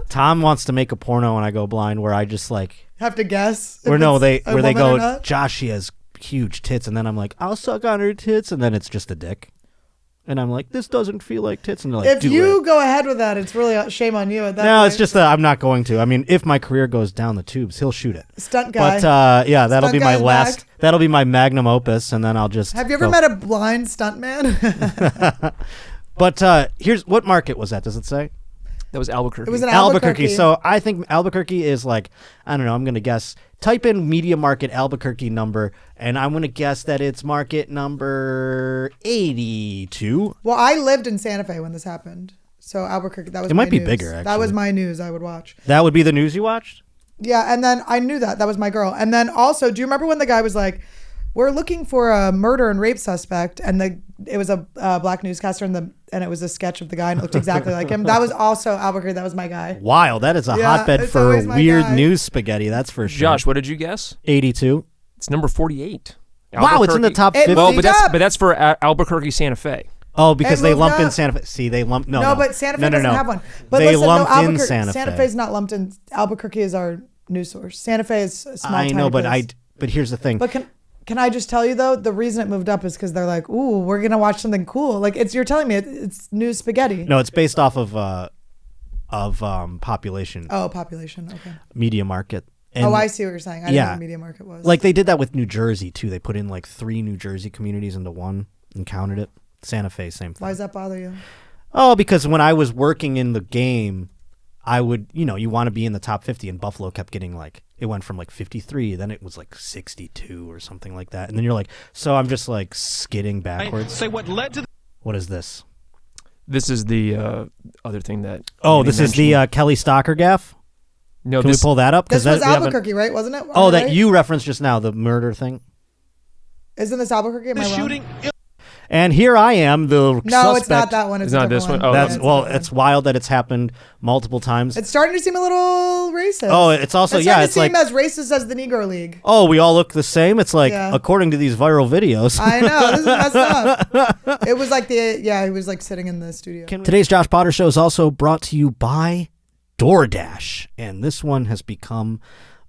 Tom wants to make a porno when I go blind where I just like have to guess. Where no, they go, not? Josh, she has huge tits, and then I'm like, I'll suck on her tits, and then it's just a dick. And I'm like, this doesn't feel like tits. And they're like, if you go ahead with that, it's really shame on you at that No, point. it's just that I'm not going to. I mean, if my career goes down the tubes, he'll shoot it. Stunt guy. But yeah, that'll Stunt be my guy's last. back. That'll be my magnum opus, and then I'll just. Have you ever met a blind stunt man? But here's what market was that? Does it say? That was Albuquerque. It was in Albuquerque. So I think Albuquerque is like, I don't know, I'm going to guess. Type in media market Albuquerque number, and I'm going to guess that it's market number 82. Well, I lived in Santa Fe when this happened. So Albuquerque, that was It my might be news. bigger, actually. That was my news I would watch. That would be the news you watched? Yeah, and then I knew that. That was my girl. And then also, do you remember when the guy was like, we're looking for a murder and rape suspect, and it was a black newscaster, and it was a sketch of the guy, and it looked exactly like him. That was also Albuquerque. That was my guy. Wow, that is a hotbed it's for always my weird guy. news spaghetti. That's for sure. Josh, what did you guess? 82. It's number 48. Wow, it's in the top 50. Well, but that's for Albuquerque, Santa Fe. Oh, because It they moved lump in up. Santa Fe. See, they lump no. No, but Santa Fe doesn't have one. But they listen, lumped in Albuquerque, Santa Fe. Fe's not lumped in. Albuquerque is our news source. Santa Fe is a small. I know, tiny but place. But here's the thing. But can I just tell you though, the reason it moved up is because they're like, ooh, we're gonna watch something cool. Like you're telling me it's news spaghetti. No, it's based off of population. Oh, population. Okay. Media market. And I see what you're saying. I didn't know what media market was. Like they did that with New Jersey too. They put in like 3 New Jersey communities into one and counted it. Santa Fe, same thing. Why does that bother you? Oh, because when I was working in the game, I would, you want to be in the top 50, and Buffalo kept getting like, it went from like 53, then it was like 62 or something like that. And then you're like, so I'm just like skidding backwards. Say what led to What is this? This is the other thing that. Oh, this is the Kelly Stocker gaffe? No, Can we pull that up? This was Albuquerque, right? Wasn't it? Oh, that right? you referenced just now, the murder thing? Isn't this Albuquerque? Am I wrong? shooting? And here I am, the suspect. No, it's not that one. It's not a different this one? one. Oh, That's Yeah, well, a different it's wild that it's happened multiple times. It's starting to seem a little racist. Oh, it's also it's yeah, starting it's to seem like as racist as the Negro League. oh, we all look the same. It's like Yeah. according to these viral videos. I know, this is messed up. It was like he was like sitting in the studio. Today's Josh Potter Show is also brought to you by DoorDash, and this one has become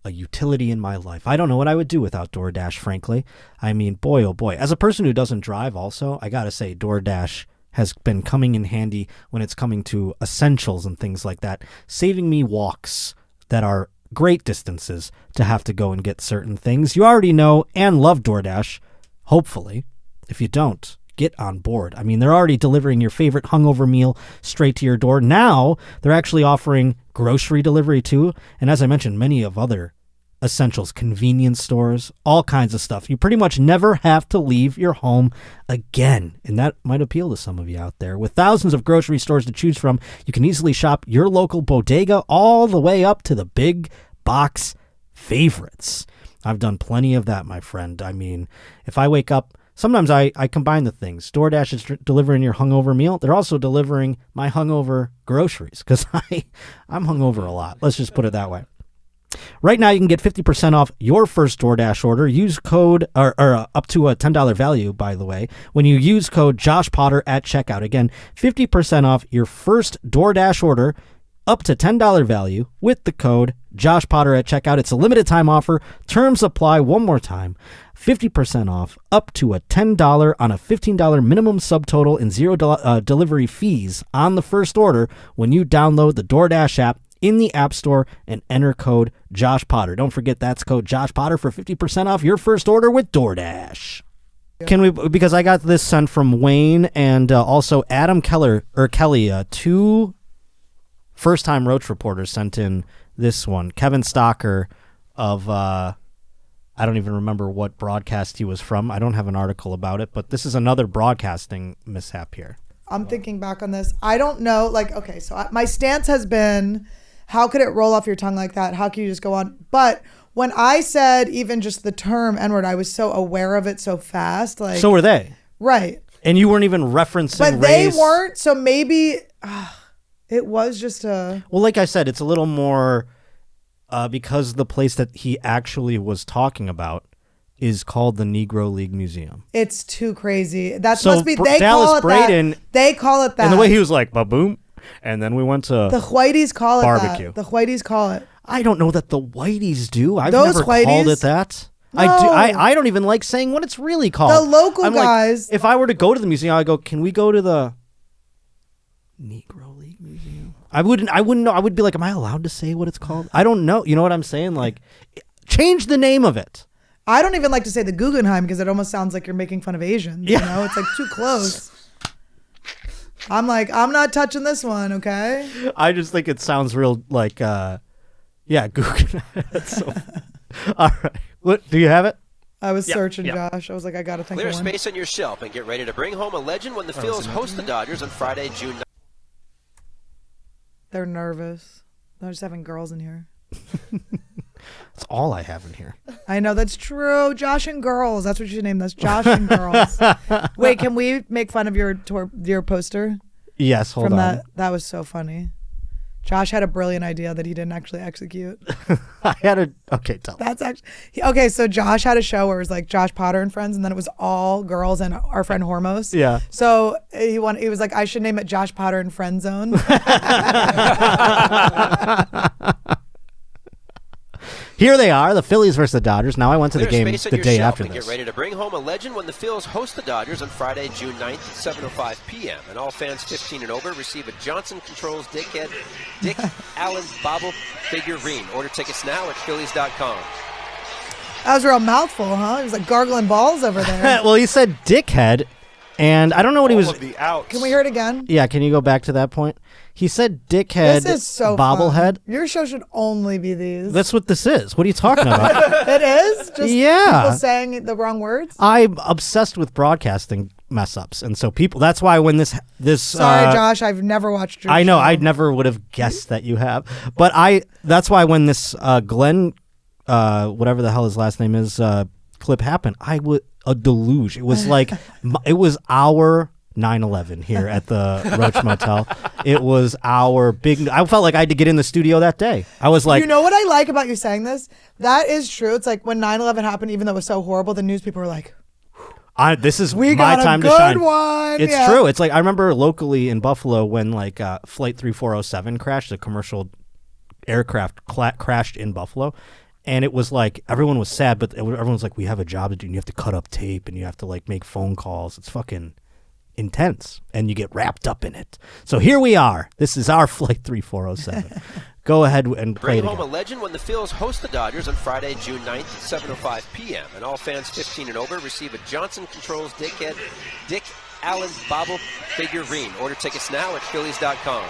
a utility in my life. I don't know what I would do without DoorDash, frankly. I mean, boy, oh boy. As a person who doesn't drive also, I gotta say DoorDash has been coming in handy when it's coming to essentials and things like that, saving me walks that are great distances to have to go and get certain things. You already know and love DoorDash, hopefully. If you don't, get on board. I mean, they're already delivering your favorite hungover meal straight to your door. Now, they're actually offering grocery delivery too. And as I mentioned, many of other essentials, convenience stores, all kinds of stuff. You pretty much never have to leave your home again. And that might appeal to some of you out there. With thousands of grocery stores to choose from, you can easily shop your local bodega all the way up to the big box favorites. I've done plenty of that, my friend. I mean, if I wake up, sometimes I combine the things. DoorDash is delivering your hungover meal. They're also delivering my hungover groceries because I'm hungover a lot. Let's just put it that way. Right now, you can get 50% off your first DoorDash order. Use code, or up to a $10 value, by the way, when you use code Josh Potter at checkout. Again, 50% off your first DoorDash order up to $10 value with the code JoshPotter at checkout. It's a limited time offer. Terms apply. One more time. 50% off up to a $10 on a $15 minimum subtotal and $0 delivery fees on the first order when you download the DoorDash app in the App Store and enter code Josh Potter. Don't forget that's code Josh Potter for 50% off your first order with DoorDash. Can we, because I got this sent from Wayne and also Adam Kelly, two first-time Roach reporters sent in this one. Kevin Stocker of, I don't even remember what broadcast he was from. I don't have an article about it, but this is another broadcasting mishap here. I'm thinking back on this. I don't know, like, okay, so my stance has been, how could it roll off your tongue like that? How can you just go on? But when I said even just the term N-word, I was so aware of it so fast. Like, so were they. Right. And you weren't even referencing but race. They weren't, so maybe it was just a... Well, like I said, it's a little more because the place that he actually was talking about is called the Negro League Museum. It's too crazy. That So must be, they Dallas call it Braden, that. They call it that. And the way he was like, ba-boom, and then we went to the Whiteys call it barbecue. that. The Whiteys call it. I don't know that the Whiteys do. I've Those never Whiteys? called it that. No. I don't even like saying what it's really called. The local I'm like, guys. if I were to go to the museum, I'd go, can we go to the Negro League Museum? I wouldn't know. I would be like, am I allowed to say what it's called? I don't know. You know what I'm saying? Like, change the name of it. I don't even like to say the Guggenheim because it almost sounds like you're making fun of Asians. Yeah. You know, it's like too close. I'm like, I'm not touching this one, okay? I just think it sounds real like, Guggenheim. That's so. All right. What, do you have it? I was searching, Josh. I was like, I got to think Clear of one. space on your shelf and get ready to bring home a legend when the Phils host the Dodgers on Friday, June 9th. They're nervous. They're just having girls in here. That's all I have in here. I know, that's true. Josh and girls. That's what you should name this. Josh and girls. Wait, can we make fun of your poster? Yes, hold on. That was so funny. Josh had a brilliant idea that he didn't actually execute. Okay, tell me. That's actually, okay, so Josh had a show where it was like Josh Potter and Friends, and then it was all girls and our friend Hormos. Yeah. So he was like, I should name it Josh Potter and Friend Zone. Here they are, the Phillies versus the Dodgers. Now I went to the game the day after this. Get ready to bring home a legend when the Phils host the Dodgers on Friday, June 9th at 7:05 p.m. And all fans 15 and over receive a Johnson Controls Dick Allen Bobble figurine. Order tickets now at Phillies.com. That was a real mouthful, huh? He was like gargling balls over there. Well, he said dickhead, and I don't know what he was. Can we hear it again? Yeah, can you go back to that point? He said dickhead, This is so bobblehead. fun. Your show should only be these. That's what this is. What are you talking about? It is? Just people saying the wrong words? I'm obsessed with broadcasting mess ups, and so that's why when this Sorry, Josh, I've never watched your I know, show. I never would have guessed that you have. But that's why when this Glenn whatever the hell his last name is clip happened, a deluge. It was like it was our 9/11 here at the Roach Motel. It was our big. I felt like I had to get in the studio that day. I was like, you know what I like about you saying this? That is true. It's like when 9/11 happened, even though it was so horrible, the news people were like, this is we my got time a to good shine. One. It's true. It's like I remember locally in Buffalo when like Flight 3407 crashed, the commercial aircraft crashed in Buffalo. And it was like everyone was sad, but everyone was like, we have a job to do and you have to cut up tape and you have to like make phone calls. It's fucking intense and you get wrapped up in it. So here we are. This is our Flight 3407. Go ahead and play it Bring home again. a legend when the Phils host the Dodgers on Friday, June 9th at 7:05 p.m. And all fans 15 and over receive a Johnson Controls Dick Allen Bobble figurine. Order tickets now at Phillies.com.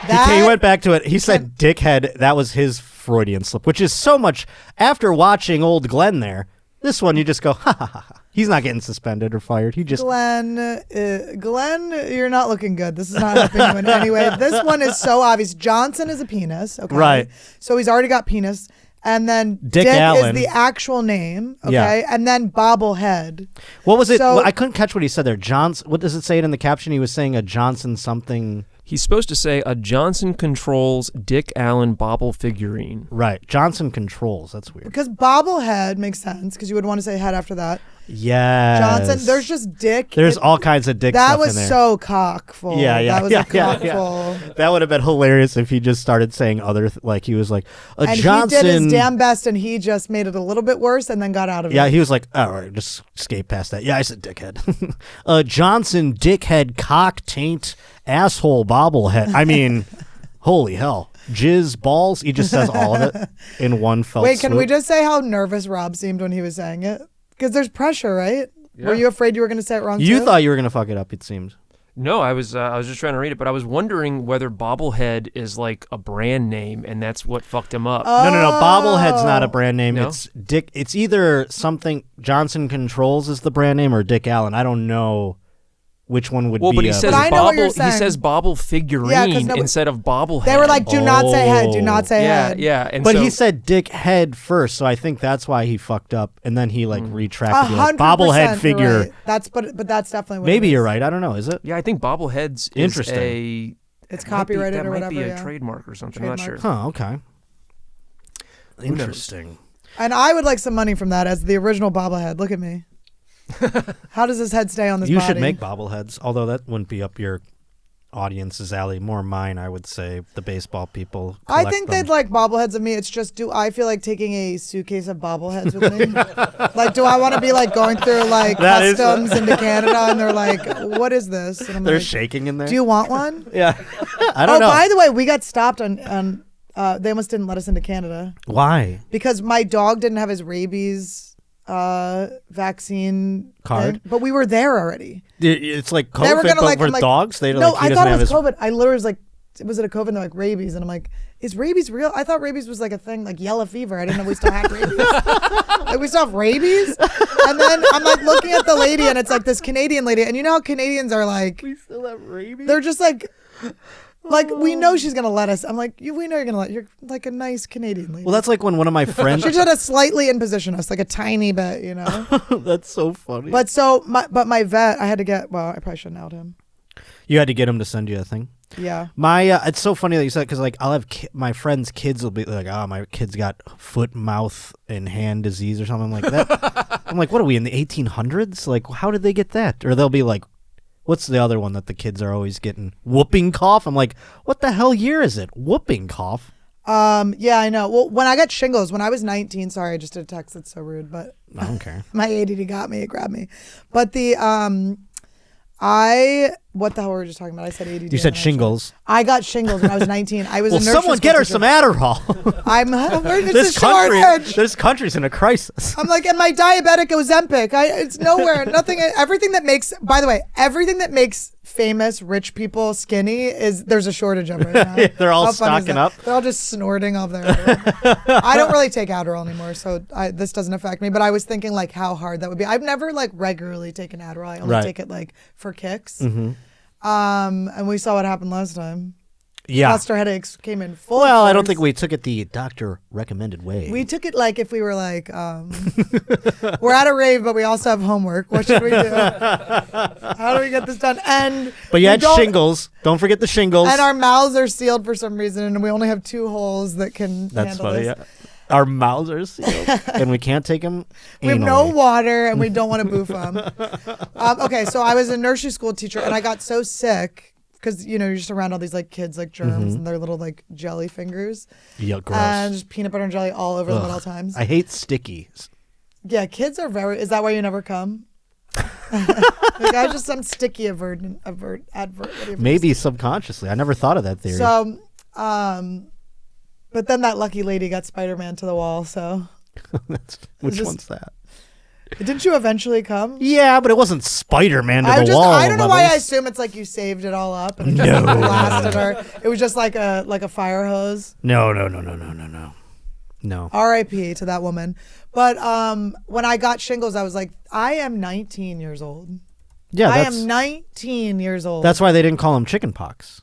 He went back to it. He said dickhead. That was his Freudian slip, which is so much. After watching old Glenn there, this one you just go, ha ha ha ha. He's not getting suspended or fired. He just Glenn, you're not looking good. This is not helping you in any way. This one is so obvious. Johnson is a penis. Okay. Right. So he's already got penis. And then Dick Allen is the actual name. Okay. Yeah. And then bobblehead. What was it? So, I couldn't catch what he said there. What does it say it in the caption? He was saying a Johnson something. He's supposed to say a Johnson Controls Dick Allen bobble figurine. Right. Johnson Controls. That's weird. Because bobblehead makes sense because you would want to say head after that. Yes. Johnson. There's just dick. There's all kinds of dick that stuff was in there. so cockful. Yeah. That was a cockful. That would have been hilarious if he just started saying other like he was like a And Johnson. he did his damn best, and he just made it a little bit worse, and then got out of it. Yeah, he was like, all right, just skate past that. Yeah, I said dickhead. Johnson dickhead cock taint asshole bobblehead. I mean, holy hell. Jizz balls. He just says all of it in one fell Wait, can swoop. we just say how nervous Rob seemed when he was saying it? Because there's pressure, right? Yeah. Were you afraid you were going to say it wrong You too? thought you were going to fuck it up, it seemed. No, I was just trying to read it, but I was wondering whether bobblehead is like a brand name, and that's what fucked him up. No. Bobblehead's not a brand name. No? It's Dick. It's either something Johnson Controls is the brand name or Dick Allen. I don't know which one would be. But he says But I know what you're bobble. He saying. says bobble figurine Yeah, 'cause no- instead of bobblehead. They were like, do not say head, do not say yeah, head. yeah. And But so, he said Dick Head first, so I think that's why he fucked up, and then he like retracted. Like, 100% bobblehead you're figure. right. But that's definitely what Maybe it is. you're right. I don't know. Is it? yeah, I think bobbleheads is Interesting. It's that might be- copyrighted that or might whatever. be a yeah. trademark or something. I'm not sure. Trademark. Huh. Okay. Interesting. And I would like some money from that as the original bobblehead. Look at me. How does his head stay on this You body? should make bobbleheads, although that wouldn't be up your audience's alley. More mine, I would say. The baseball people. I collect think them. they'd like bobbleheads of me. It's just, do I feel like taking a suitcase of bobbleheads with me? Like, do I want to be like going through like That is- customs into Canada and they're like, what is this? And I'm They're like, shaking in there. do you want one? Yeah. I don't know. By the way, we got stopped on they almost didn't let us into Canada Why? because my dog didn't have his rabies vaccine Card? thing, but we were there already. It's like They were COVID, gonna but like, for I'm like, dogs. They no, like, he I doesn't thought it have was his- COVID. I literally was like, was it a COVID? And they're like rabies, and I'm like, is rabies real? I thought rabies was like a thing, like yellow fever. I didn't know we still had rabies. Like we still have rabies. And then I'm like looking at the lady, and it's like this Canadian lady, and you know how Canadians are like, We still have rabies. they're just like we know she's gonna let us. I'm like, we know you're gonna let. You're like a nice Canadian lady. Well, that's like when one of my friends. She tried to slightly imposition us, like a tiny bit, you know. That's so funny. But so my vet, I had to get. Well, I probably shouldn't out him. You had to get him to send you a thing. Yeah. My it's so funny that you said because like I'll have my friends' kids will be like, oh, my kid's got foot, mouth, and hand disease or something like that. I'm like, what are we in the 1800s? Like, how did they get that? Or they'll be like, what's the other one that the kids are always getting? Whooping cough. I'm like, what the hell year is it? Whooping cough. Yeah, I know. Well, when I got shingles, when I was 19, sorry, I just did a text. It's so rude, but I don't care. my ADD got me. It grabbed me. But the what the hell were we just talking about? I said ADD. You said and I shingles. I got shingles when I was 19. I was Well, a nursery someone school get her teacher. some Adderall. It's a shortage. This country's in a crisis. I'm like, and my diabetic Ozempic. It's nowhere. Nothing. Everything that makes. By the way, everything that makes famous rich people skinny is there's a shortage of right now. They're all How funny is stocking that? up. They're all just snorting off their. I don't really take Adderall anymore, so this doesn't affect me. But I was thinking like how hard that would be. I've never like regularly taken Adderall. I only Right. take it like for kicks. Mm-hmm. And we saw what happened last time. Yeah. Cluster headaches came in full. Well, I don't force. think we took it the doctor recommended way. We took it like if we were like, we're at a rave, but we also have homework. What should we do? How do we get this done? And But you we had don't- shingles. Don't forget the shingles. And our mouths are sealed for some reason, and we only have 2 holes that can That's handle funny. this. Yeah. Our mouths are sealed, and we can't take them. We have no water, and we don't want to boof them. Okay, so I was a nursery school teacher, and I got so sick because you're just around all these like kids like germs and their little like jelly fingers. Yeah, gross. And just peanut butter and jelly all over them at all times. I hate stickies. Yeah, kids are very. Is that why you never come? Like I was just some sticky advert. Maybe subconsciously. I never thought of that theory. So, but then that lucky lady got Spider-Man to the wall. So, Which just- one's that? didn't you eventually come? Yeah, but it wasn't Spider-Man to the wall. I don't know why I levels. assume it's like you saved it all up and it just blasted her. It was just like a fire hose. No. R.I.P. to that woman. But when I got shingles, I was like, I am 19 years old. Yeah, I that's, am 19 years old. that's why they didn't call him chicken pox.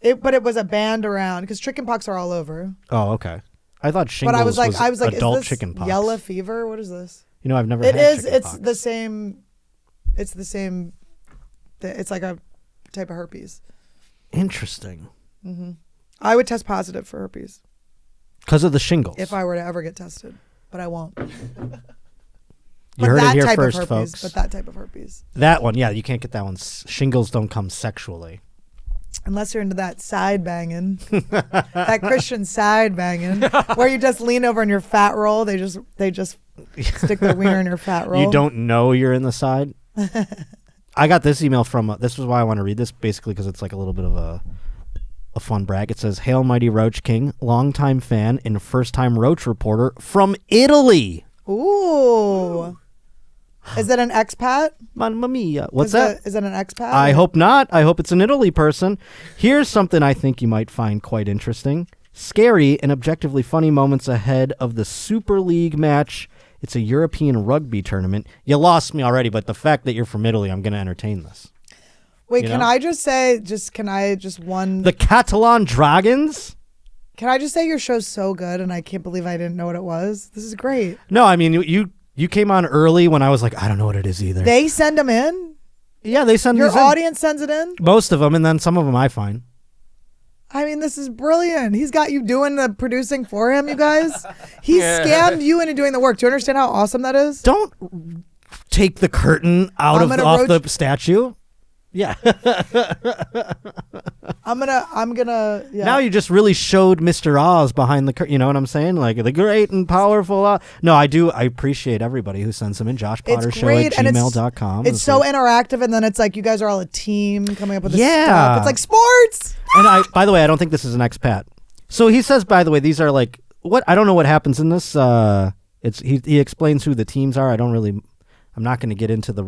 But it was a band around because chicken pox are all over. Oh, okay. I thought shingles But I was like, adult is this chicken pox. yellow fever? What is this? You know, I've never It had is. chicken It's pox. the same. It's the same. It's like a type of herpes. Interesting. I would test positive for herpes Because of the shingles. if I were to ever get tested, but I won't. You heard it here type first, of herpes, folks. But that type of herpes. That one, yeah, you can't get that one. Shingles don't come sexually. Unless you're into that side banging, that Christian side banging, where you just lean over in your fat roll. They just stick their wiener in your fat roll. You don't know you're in the side. I got this email from. This was why I want to read this, basically because it's like a little bit of a fun brag. It says, "Hail mighty Roach King, longtime fan and first-time Roach reporter from Italy." Ooh. Is it an expat? Mamma mia. What's that? Is it an expat? I hope not. I hope it's an Italy person. Here's something I think you might find quite interesting. Scary and objectively funny moments ahead of the Super League match. It's a European rugby tournament. You lost me already, but the fact that you're from Italy, I'm going to entertain this. Wait, You can know? I just say, one... The Catalan Dragons? Can I just say your show's so good and I can't believe I didn't know what it was? This is great. No, I mean, you came on early when I was like, I don't know what it is either. They send them in? Yeah, they send Your these in. audience sends it in? Most of them, and then some of them I find. I mean, this is brilliant. He's got you doing the producing for him, you guys. He scammed you into doing the work. Do you understand how awesome that is? Don't take the curtain off the statue. Yeah. I'm gonna. Yeah. Now you just really showed Mr. Oz behind the curtain. You know what I'm saying? Like the great and powerful Oz. No, I do. I appreciate everybody who sends them in. joshpottershow@gmail.com. It's so interactive, and then it's like you guys are all a team coming up with this Yeah. stuff. It's like sports. And by the way, I don't think this is an expat. So he says, by the way, these are like what I don't know what happens in this. He explains who the teams are. I'm not going to get into the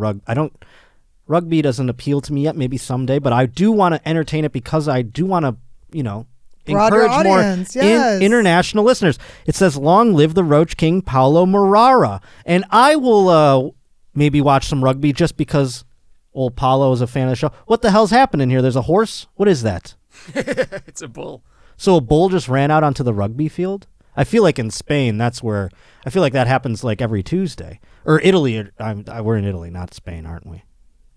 Rugby doesn't appeal to me yet, maybe someday, but I do want to entertain it because I do want to, Broader encourage more audience, yes. international listeners. It says, "Long live the Roach King, Paulo Morara." And I will maybe watch some rugby just because old Paulo is a fan of the show. What the hell's happening here? There's a horse? What is that? It's a bull. So a bull just ran out onto the rugby field? I feel like in Spain, I feel like that happens like every Tuesday. Or Italy, we're in Italy, not Spain, aren't we?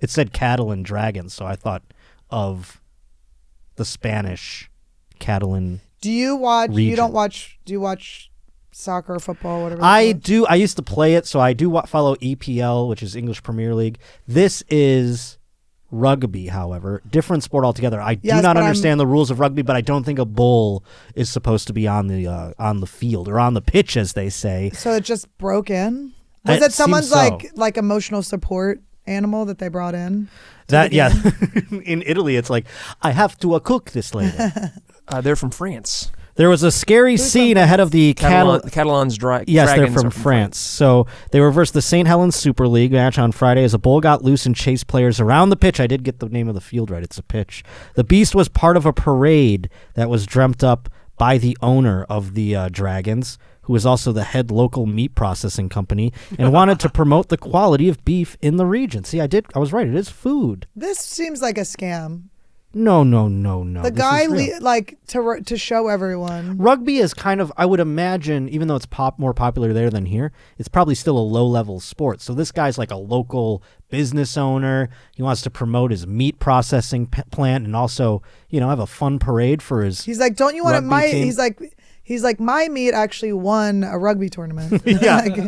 It said cattle and dragons, so I thought of the Spanish Catalan. Do you watch? Region. You don't watch? Do you watch soccer, or football, whatever? I do. I used to play it, so I do follow EPL, which is English Premier League. This is rugby, however, different sport altogether. I do not understand the rules of rugby, but I don't think a bull is supposed to be on the field or on the pitch, as they say. So it just broke in. Was It it someone's seems so. like emotional support animal that they brought in? Yeah. In Italy, it's like, I have to cook this later. They're from France. There was a scary scene ahead of the Catalans Yes, they're Dragons from France. So they reversed the St. Helens Super League match on Friday as a bull got loose and chased players around the pitch. I did get the name of the field right. It's a pitch. The beast was part of a parade that was dreamt up by the owner of the Dragons, who is also the head local meat processing company, and wanted to promote the quality of beef in the region. See, I was right. It is food. This seems like a scam. No. The This guy is real. to show everyone. Rugby is kind of, I would imagine, even though it's more popular there than here, it's probably still a low-level sport. So this guy's like a local business owner. He wants to promote his meat processing plant and also, have a fun parade for his. He's like, don't you want rugby team. He's like, my meat actually won a rugby tournament. Yeah.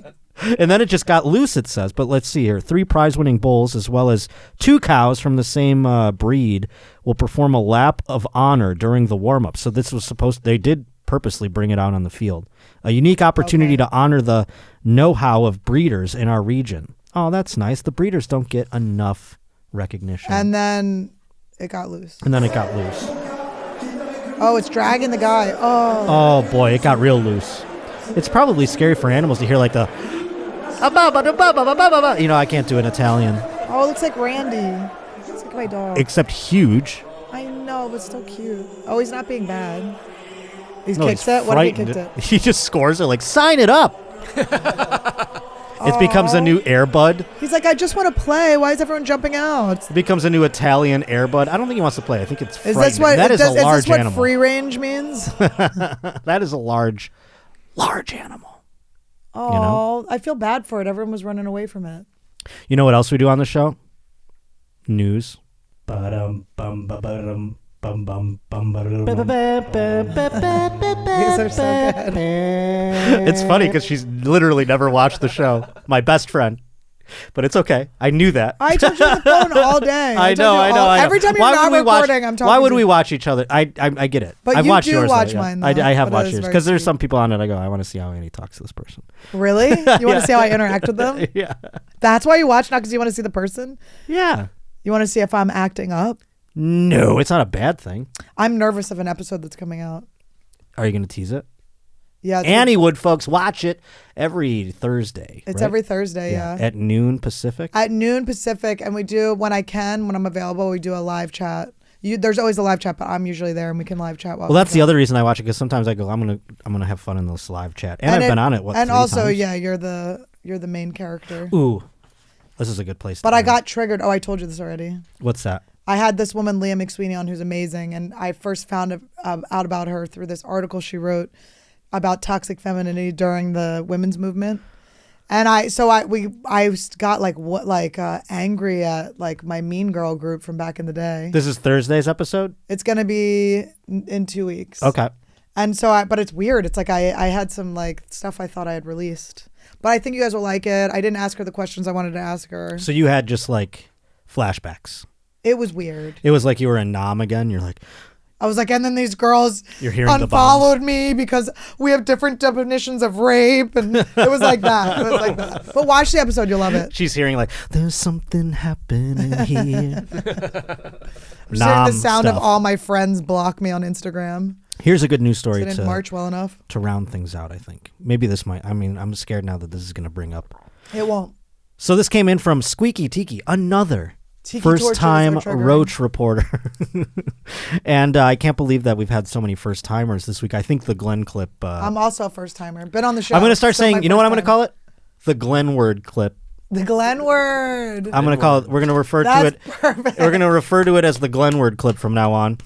And then it just got loose, it says. But let's see here. 3 prize-winning bulls, as well as 2 cows from the same breed, will perform a lap of honor during the warm-up. So this was they did purposely bring it out on the field. A unique opportunity to honor the know-how of breeders in our region. Oh, that's nice. The breeders don't get enough recognition. And then it got loose. Oh, it's dragging the guy. Oh, boy, it got real loose. It's probably scary for animals to hear like the... I can't do an Italian. Oh, it looks like Randy. It's like my dog. Except huge. I know, but still cute. Oh, he's not being bad. He No, kicks he's it? What if he frightened. kicked it? He just scores it like, sign it up. It becomes a new Air Bud. He's like, I just want to play. Why is everyone jumping out? It becomes a new Italian Air Bud. I don't think he wants to play. I think it's frightening. Is this what, that is a large is this what animal. free range means? That is a large animal. Oh, I feel bad for it. Everyone was running away from it. You know what else we do on the show? News. bum bum bum. These are so good. It's funny because she's literally never watched the show. My best friend. But it's okay. I knew that. I told you on the phone all day. I know. Every time you're not recording, I'm talking. Why would we watch each other? I get it. But I've you watched do yours. watch though, yeah. mine, though, I have but watched it is yours very because there's sweet. some people on it. I go, I want to see how Annie talks to this person. Really? You want to see how I interact with them? Yeah. That's why you watch, not because you want to see the person? Yeah. You want to see if I'm acting up? No, it's not a bad thing. I'm nervous of an episode that's coming out. Are you going to tease it? Yeah. Annie would, folks, watch it every Thursday. It's right? every Thursday, yeah. At noon Pacific? At noon Pacific, and we do, when I'm available, we do a live chat. There's always a live chat, but I'm usually there, and we can live chat. Well, that's the other reason I watch it, because sometimes I go, I'm gonna have fun in this live chat, and I've been on it. And 3 also, times? yeah, you're the main character. Ooh, this is a good place. But I got triggered. Oh, I told you this already. What's that? I had this woman, Leah McSweeney, on, who's amazing, and I first found out about her through this article she wrote about toxic femininity during the women's movement. And I got angry at like my Mean Girl group from back in the day. This is Thursday's episode? It's gonna be in 2 weeks. Okay. And so but it's weird. It's like I had some like stuff I thought I had released, but I think you guys will like it. I didn't ask her the questions I wanted to ask her. So you had just like flashbacks. It was weird. It was like you were in Nam again. You're like, I was like, and then these girls You're hearing the unfollowed me because we have different definitions of rape, and it was like that. It was like that. But watch the episode, you'll love it. she's hearing like, there's something happening here. I'm just hearing the sound of all my friends block me on Instagram. Here's a good news story So it didn't march well enough to round things out, I think. Maybe this might, I'm scared now that this is going to bring up. It won't. So this came in from Squeaky Tiki, another Tiki first-time tortures are triggering. Roach reporter. And I can't believe that we've had so many first-timers this week. I think the Glenn clip... I'm also a first-timer. Been on the show. I'm going to start Still my saying, you know what I'm first going to time. call it? The Glen-Word clip. The Glen-Word. I'm going to call it, we're going to refer to That's it. perfect. We're going to refer to it as the Glen-Word clip from now on.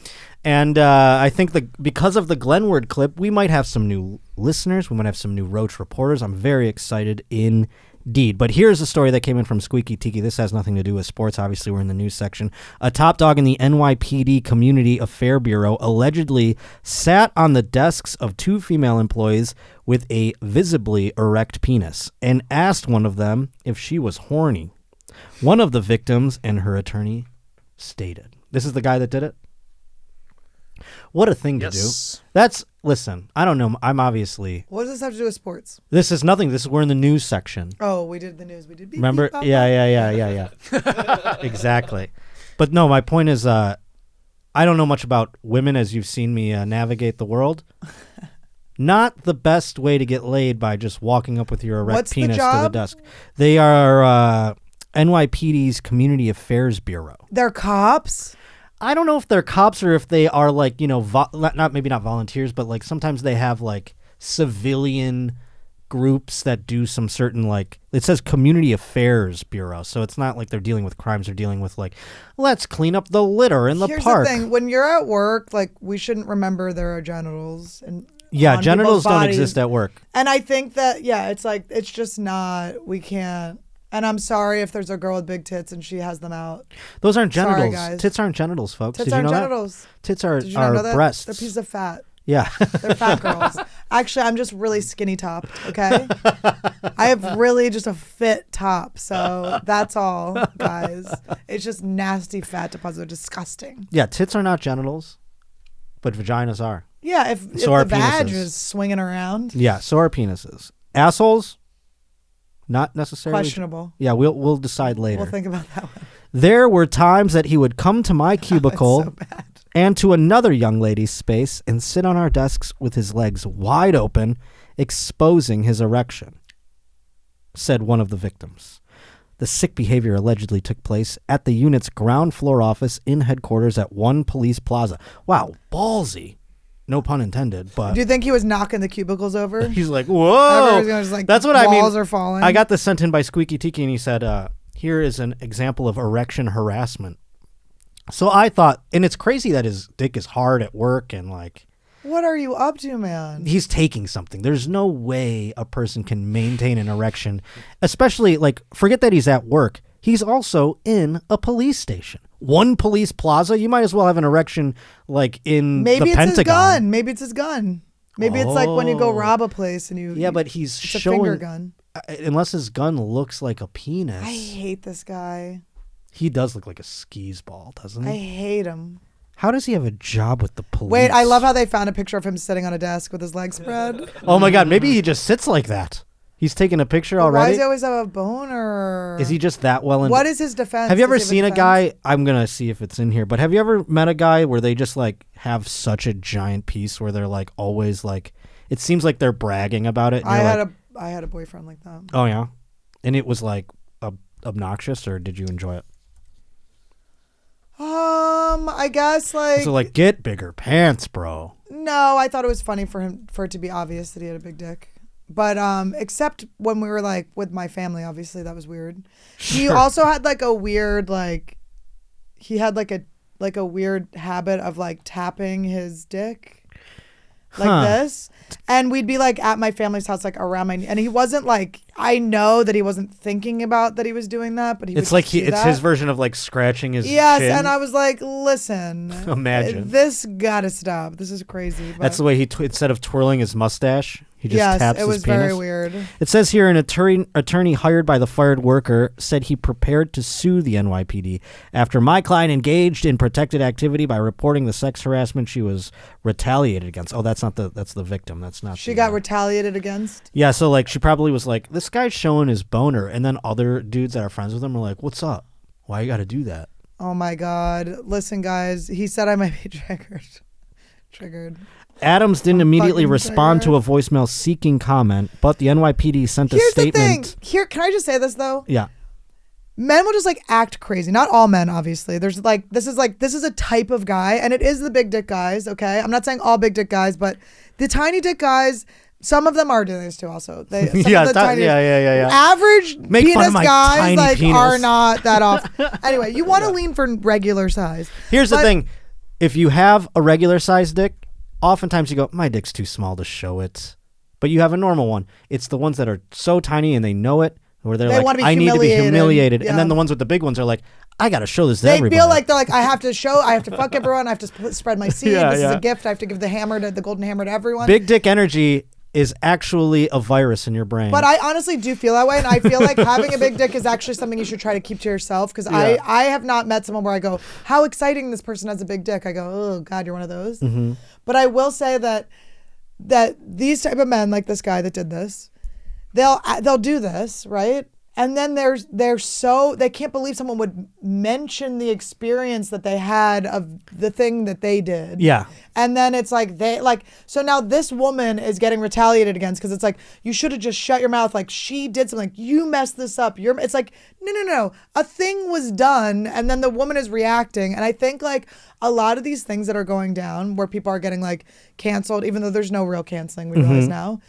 And I think because of the Glen-Word clip, we might have some new listeners. We might have some new Roach reporters. I'm very excited indeed. But here's a story that came in from Squeaky Tiki. This has nothing to do with sports. Obviously, we're in the news section. A top dog in the NYPD Community Affair Bureau allegedly sat on the desks of 2 female employees with a visibly erect penis and asked one of them if she was horny. One of the victims and her attorney stated. This is the guy that did it? What a thing to do. Listen, I don't know. I'm obviously... What does this have to do with sports? This is nothing. We're in the news section. Oh, we did the news. We did beep, Remember? beep, bop, Yeah. Exactly. But no, my point is, I don't know much about women as you've seen me navigate the world. Not the best way to get laid by just walking up with your erect What's the penis to the job? desk. They are NYPD's Community Affairs Bureau. They're cops? I don't know if they're cops or if they are like, maybe not volunteers, but like sometimes they have like civilian groups that do some certain like, it says Community Affairs Bureau. So it's not like they're dealing with crimes. They're dealing with like, let's clean up the litter in the Here's park. the thing. When you're at work, like we shouldn't remember there are genitals. And Yeah, on genitals people's don't bodies. exist at work. And I think that, it's like, it's just not, we can't. And I'm sorry if there's a girl with big tits and she has them out. Those aren't genitals. Sorry, guys. Tits aren't genitals, folks. Tits Did you aren't know genitals. That? Tits are Did you not know that? breasts. They're pieces of fat. Yeah. They're fat girls. Actually, I'm just really skinny top, okay? I have really just a fit top. So that's all, guys. It's just nasty fat deposits. They're disgusting. Yeah, tits are not genitals, but vaginas are. Yeah, if are the vag penises. is swinging around. Yeah, so are penises. Assholes, not necessarily. Questionable. Yeah, we'll decide later. We'll think about that one. There were times that he would come to my cubicle so bad. and to another young lady's space and sit on our desks with his legs wide open, exposing his erection, said one of the victims. The sick behavior allegedly took place at the unit's ground floor office in headquarters at One Police Plaza. Wow, ballsy. No pun intended, but... Do you think he was knocking the cubicles over? He's like, whoa! Everyone's gonna just, like, That's what I mean. walls are falling. I got this sent in by Squeaky Tiki, and he said, here is an example of erection harassment. So I thought, and it's crazy that his dick is hard at work, and like... What are you up to, man? He's taking something. There's no way a person can maintain an erection, especially, like, forget that he's at work. He's also in a police station. One police plaza. You might as well have an erection like in the Pentagon. Maybe it's his gun. Maybe it's his gun. Maybe it's like when you go rob a place and you. Yeah, but he's it's showing. a finger gun. Unless his gun looks like a penis. I hate this guy. He does look like a skis ball, doesn't he? I hate him. How does he have a job with the police? Wait, I love how they found a picture of him sitting on a desk with his legs spread. Oh my God, maybe he just sits like that. He's taking a picture already. Why does he always have a boner? Is he just that well in? What is his defense? Have you ever Does he have seen a guy? I'm gonna see if it's in here. But have you ever met a guy where they just like have such a giant piece where they're like always like it seems like they're bragging about it. I had a boyfriend like that. Oh yeah, and it was like obnoxious, or did you enjoy it? I guess like. So like, get bigger pants, bro. No, I thought it was funny for it to be obvious that he had a big dick. But except when we were like with my family, obviously that was weird. Sure. He also had like a weird he had like a weird habit of like tapping his dick like this. And we'd be like at my family's house, like around and he wasn't like, I know that he wasn't thinking about that he was doing that, but it's like it's his version of like scratching his chin. And I was like, listen, imagine this gotta stop. This is crazy. But that's the way he instead of twirling his mustache, he just taps his penis. It was very weird. It says here an attorney hired by the fired worker said he prepared to sue the NYPD after my client engaged in protected activity by reporting the sex harassment she was retaliated against. Oh, that's the victim. That's not. She got retaliated against? Yeah, so like she probably was like, this guy's showing his boner, and then other dudes that are friends with him were like, what's up? Why you got to do that? Oh my God. Listen, guys, he said I might be triggered. Adams didn't immediately respond to a voicemail seeking comment, but the NYPD sent a statement. Here's the thing. Here, can I just say this though? Yeah. Men will just like act crazy. Not all men, obviously. There's like this is a type of guy, and it is the big dick guys. Okay, I'm not saying all big dick guys, but the tiny dick guys. Some of them are doing this too. Also, yeah. Average Make penis fun of my guys tiny like penis. are not that off. Anyway, you want to lean for regular size. Here's the thing: if you have a regular size dick, oftentimes you go, my dick's too small to show it. But you have a normal one. It's the ones that are so tiny and they know it, where they're like, I need to be humiliated. Yeah. And then the ones with the big ones are like, I got to show this to everybody. They feel like they're like, I have to fuck everyone. I have to spread my seed. This is a gift. I have to give the golden hammer to everyone. Big dick energy is actually a virus in your brain. But I honestly do feel that way. And I feel like having a big dick is actually something you should try to keep to yourself. Because I have not met someone where I go, how exciting this person has a big dick. I go, oh God, you're one of those. Mm-hmm. But I will say that these type of men, like this guy that did this, they'll do this, right? And then they can't believe someone would mention the experience that they had of the thing that they did. Yeah. And then it's like so now this woman is getting retaliated against because it's like, you should have just shut your mouth. Like she did something, like you messed this up. It's like, no. A thing was done and then the woman is reacting. And I think like a lot of these things that are going down where people are getting like canceled, even though there's no real canceling, we realize now,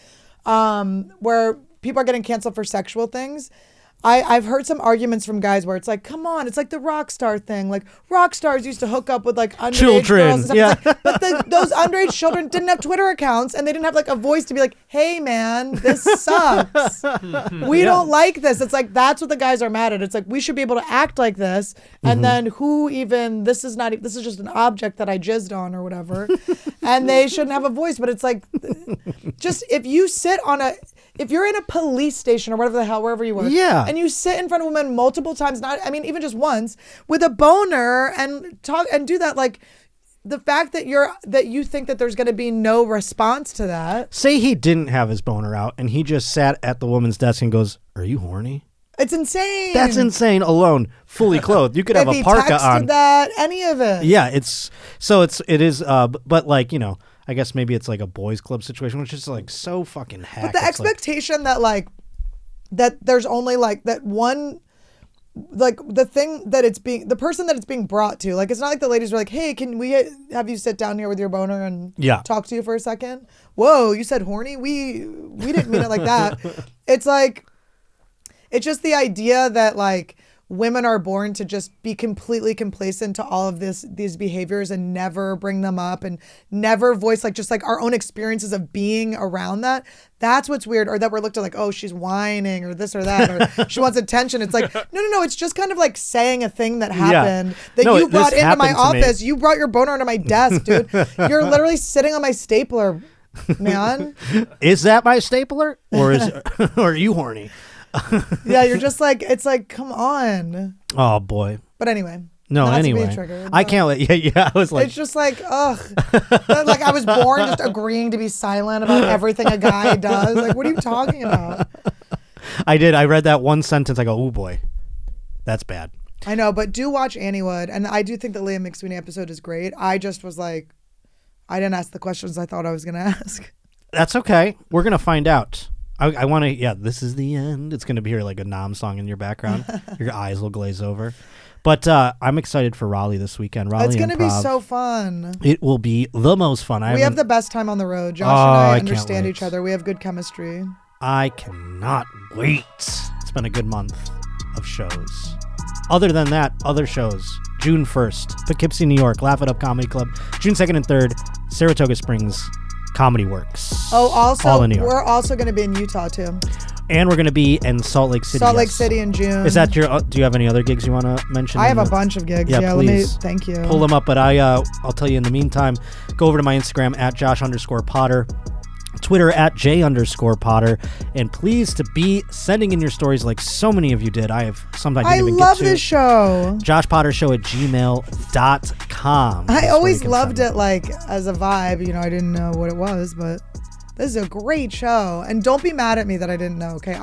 where people are getting canceled for sexual things. I've heard some arguments from guys where it's like, come on, it's like the rock star thing. Like rock stars used to hook up with like underage children. Girls and stuff. Yeah. Like, but those underage children didn't have Twitter accounts and they didn't have like a voice to be like, hey man, this sucks. We don't like this. It's like, that's what the guys are mad at. It's like, we should be able to act like this. And then this is just an object that I jizzed on or whatever. And they shouldn't have a voice. But it's like, just if you're in a police station or whatever the hell, wherever you were, and you sit in front of women multiple times, even just once, with a boner and talk and do that, like the fact that you think that there's going to be no response to that. Say he didn't have his boner out and he just sat at the woman's desk and goes, "Are you horny?" It's insane. That's insane alone, fully clothed. You could have a parka on. That, any of it. Yeah, it is, but like, you know, I guess maybe it's like a boys club situation, which is like so fucking hack. But the expectation that like, that there's only like that one, like the person that it's being brought to, like, it's not like the ladies are like, hey, can we have you sit down here with your boner and talk to you for a second? Whoa, you said horny? We didn't mean it like that. It's like, it's just the idea that like, women are born to just be completely complacent to all of these behaviors and never bring them up and never voice like just like our own experiences of being around that. That's what's weird. Or that we're looked at like, oh, she's whining or this or that, or she wants attention. It's like, no. It's just kind of like saying a thing that happened that you brought into my office. You brought your boner onto my desk, dude. You're literally sitting on my stapler, man. Is that my stapler? Or or are you horny? Yeah, you're just like, it's like, come on. Oh boy. But anyway. No, anyway. I can't let. Yeah. I was like, it's just like, ugh. Like I was born just agreeing to be silent about everything a guy does. Like, what are you talking about? I did. I read that one sentence. I go, oh boy, that's bad. I know, but do watch Annie Wood, and I do think the Leah McSweeney episode is great. I just was like, I didn't ask the questions I thought I was gonna ask. That's okay. We're gonna find out. I want to, yeah, this is the end. It's going to be here like a Nam song in your background. Your eyes will glaze over. But I'm excited for Raleigh this weekend. Raleigh It's going to be Improv. So fun. It will be the most fun. We have the best time on the road. Josh and I understand each other. We have good chemistry. I cannot wait. It's been a good month of shows. Other than that, other shows. June 1st, Poughkeepsie, New York, Laugh It Up Comedy Club. June 2nd and 3rd, Saratoga Springs Comedy Works. Oh, also, all in New York. We're also going to be in Utah too. And we're going to be in Salt Lake City. Salt Lake City in June. Is that your? Do you have any other gigs you want to mention? I have a bunch of gigs. Yeah, please. Thank you. Pull them up, but I'll tell you in the meantime. Go over to my Instagram at Josh_Potter, Twitter at J_Potter, and please to be sending in your stories like so many of you did. I have some I didn't even get to. I love this show. joshpottershow@gmail.com. I always loved it like as a vibe. You know, I didn't know what it was, but this is a great show. And don't be mad at me that I didn't know, okay?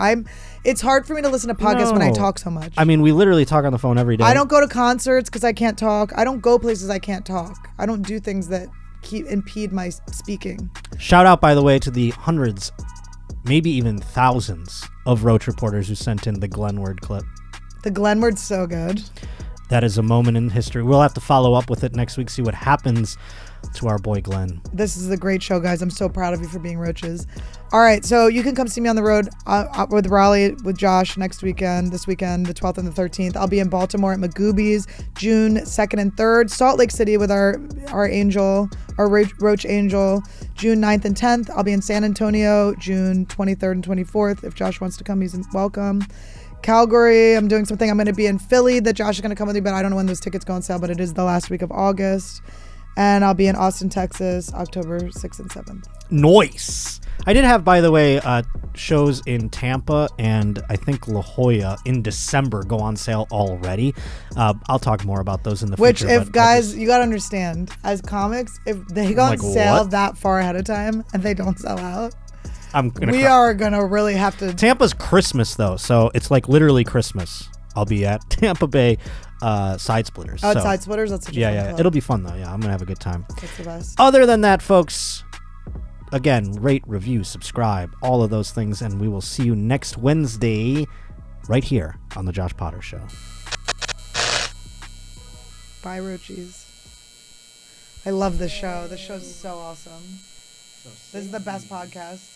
It's hard for me to listen to podcasts when I talk so much. I mean, we literally talk on the phone every day. I don't go to concerts because I can't talk. I don't go places I can't talk. I don't do things that impede my speaking. Shout out, by the way, to the hundreds, maybe even thousands of Roach reporters who sent in the Glen-Word clip. The Glen-Word's so good. That is a moment in history. We'll have to follow up with it next week, see what happens to our boy Glenn. This is a great show, guys. I'm so proud of you for being Roaches. All right, so you can come see me on the road with Raleigh with Josh this weekend, the 12th and the 13th. I'll be in Baltimore at Magooby's June 2nd and 3rd. Salt Lake City with our angel, our Roach angel, June 9th and 10th. I'll be in San Antonio June 23rd and 24th. If Josh wants to come, he's welcome. Calgary, I'm doing something. I'm going to be in Philly that Josh is going to come with me, but I don't know when those tickets go on sale, but it is the last week of August. And I'll be in Austin, Texas, October 6th and 7th. Nice. I did have, by the way, shows in Tampa and I think La Jolla in December go on sale already. I'll talk more about those in the future. Which, if guys, you got to understand, as comics, if they go on sale that far ahead of time and they don't sell out, we are going to really have to. Tampa's Christmas, though, so it's like literally Christmas. I'll be at Tampa Bay Side Splitters. Oh, it's Side Splitters? That's such a fun club. It'll be fun, though. Yeah, I'm going to have a good time. That's the best. Other than that, folks, again, rate, review, subscribe, all of those things, and we will see you next Wednesday right here on The Josh Potter Show. Bye, Roachies. I love this show. This show's so awesome. This is the best podcast.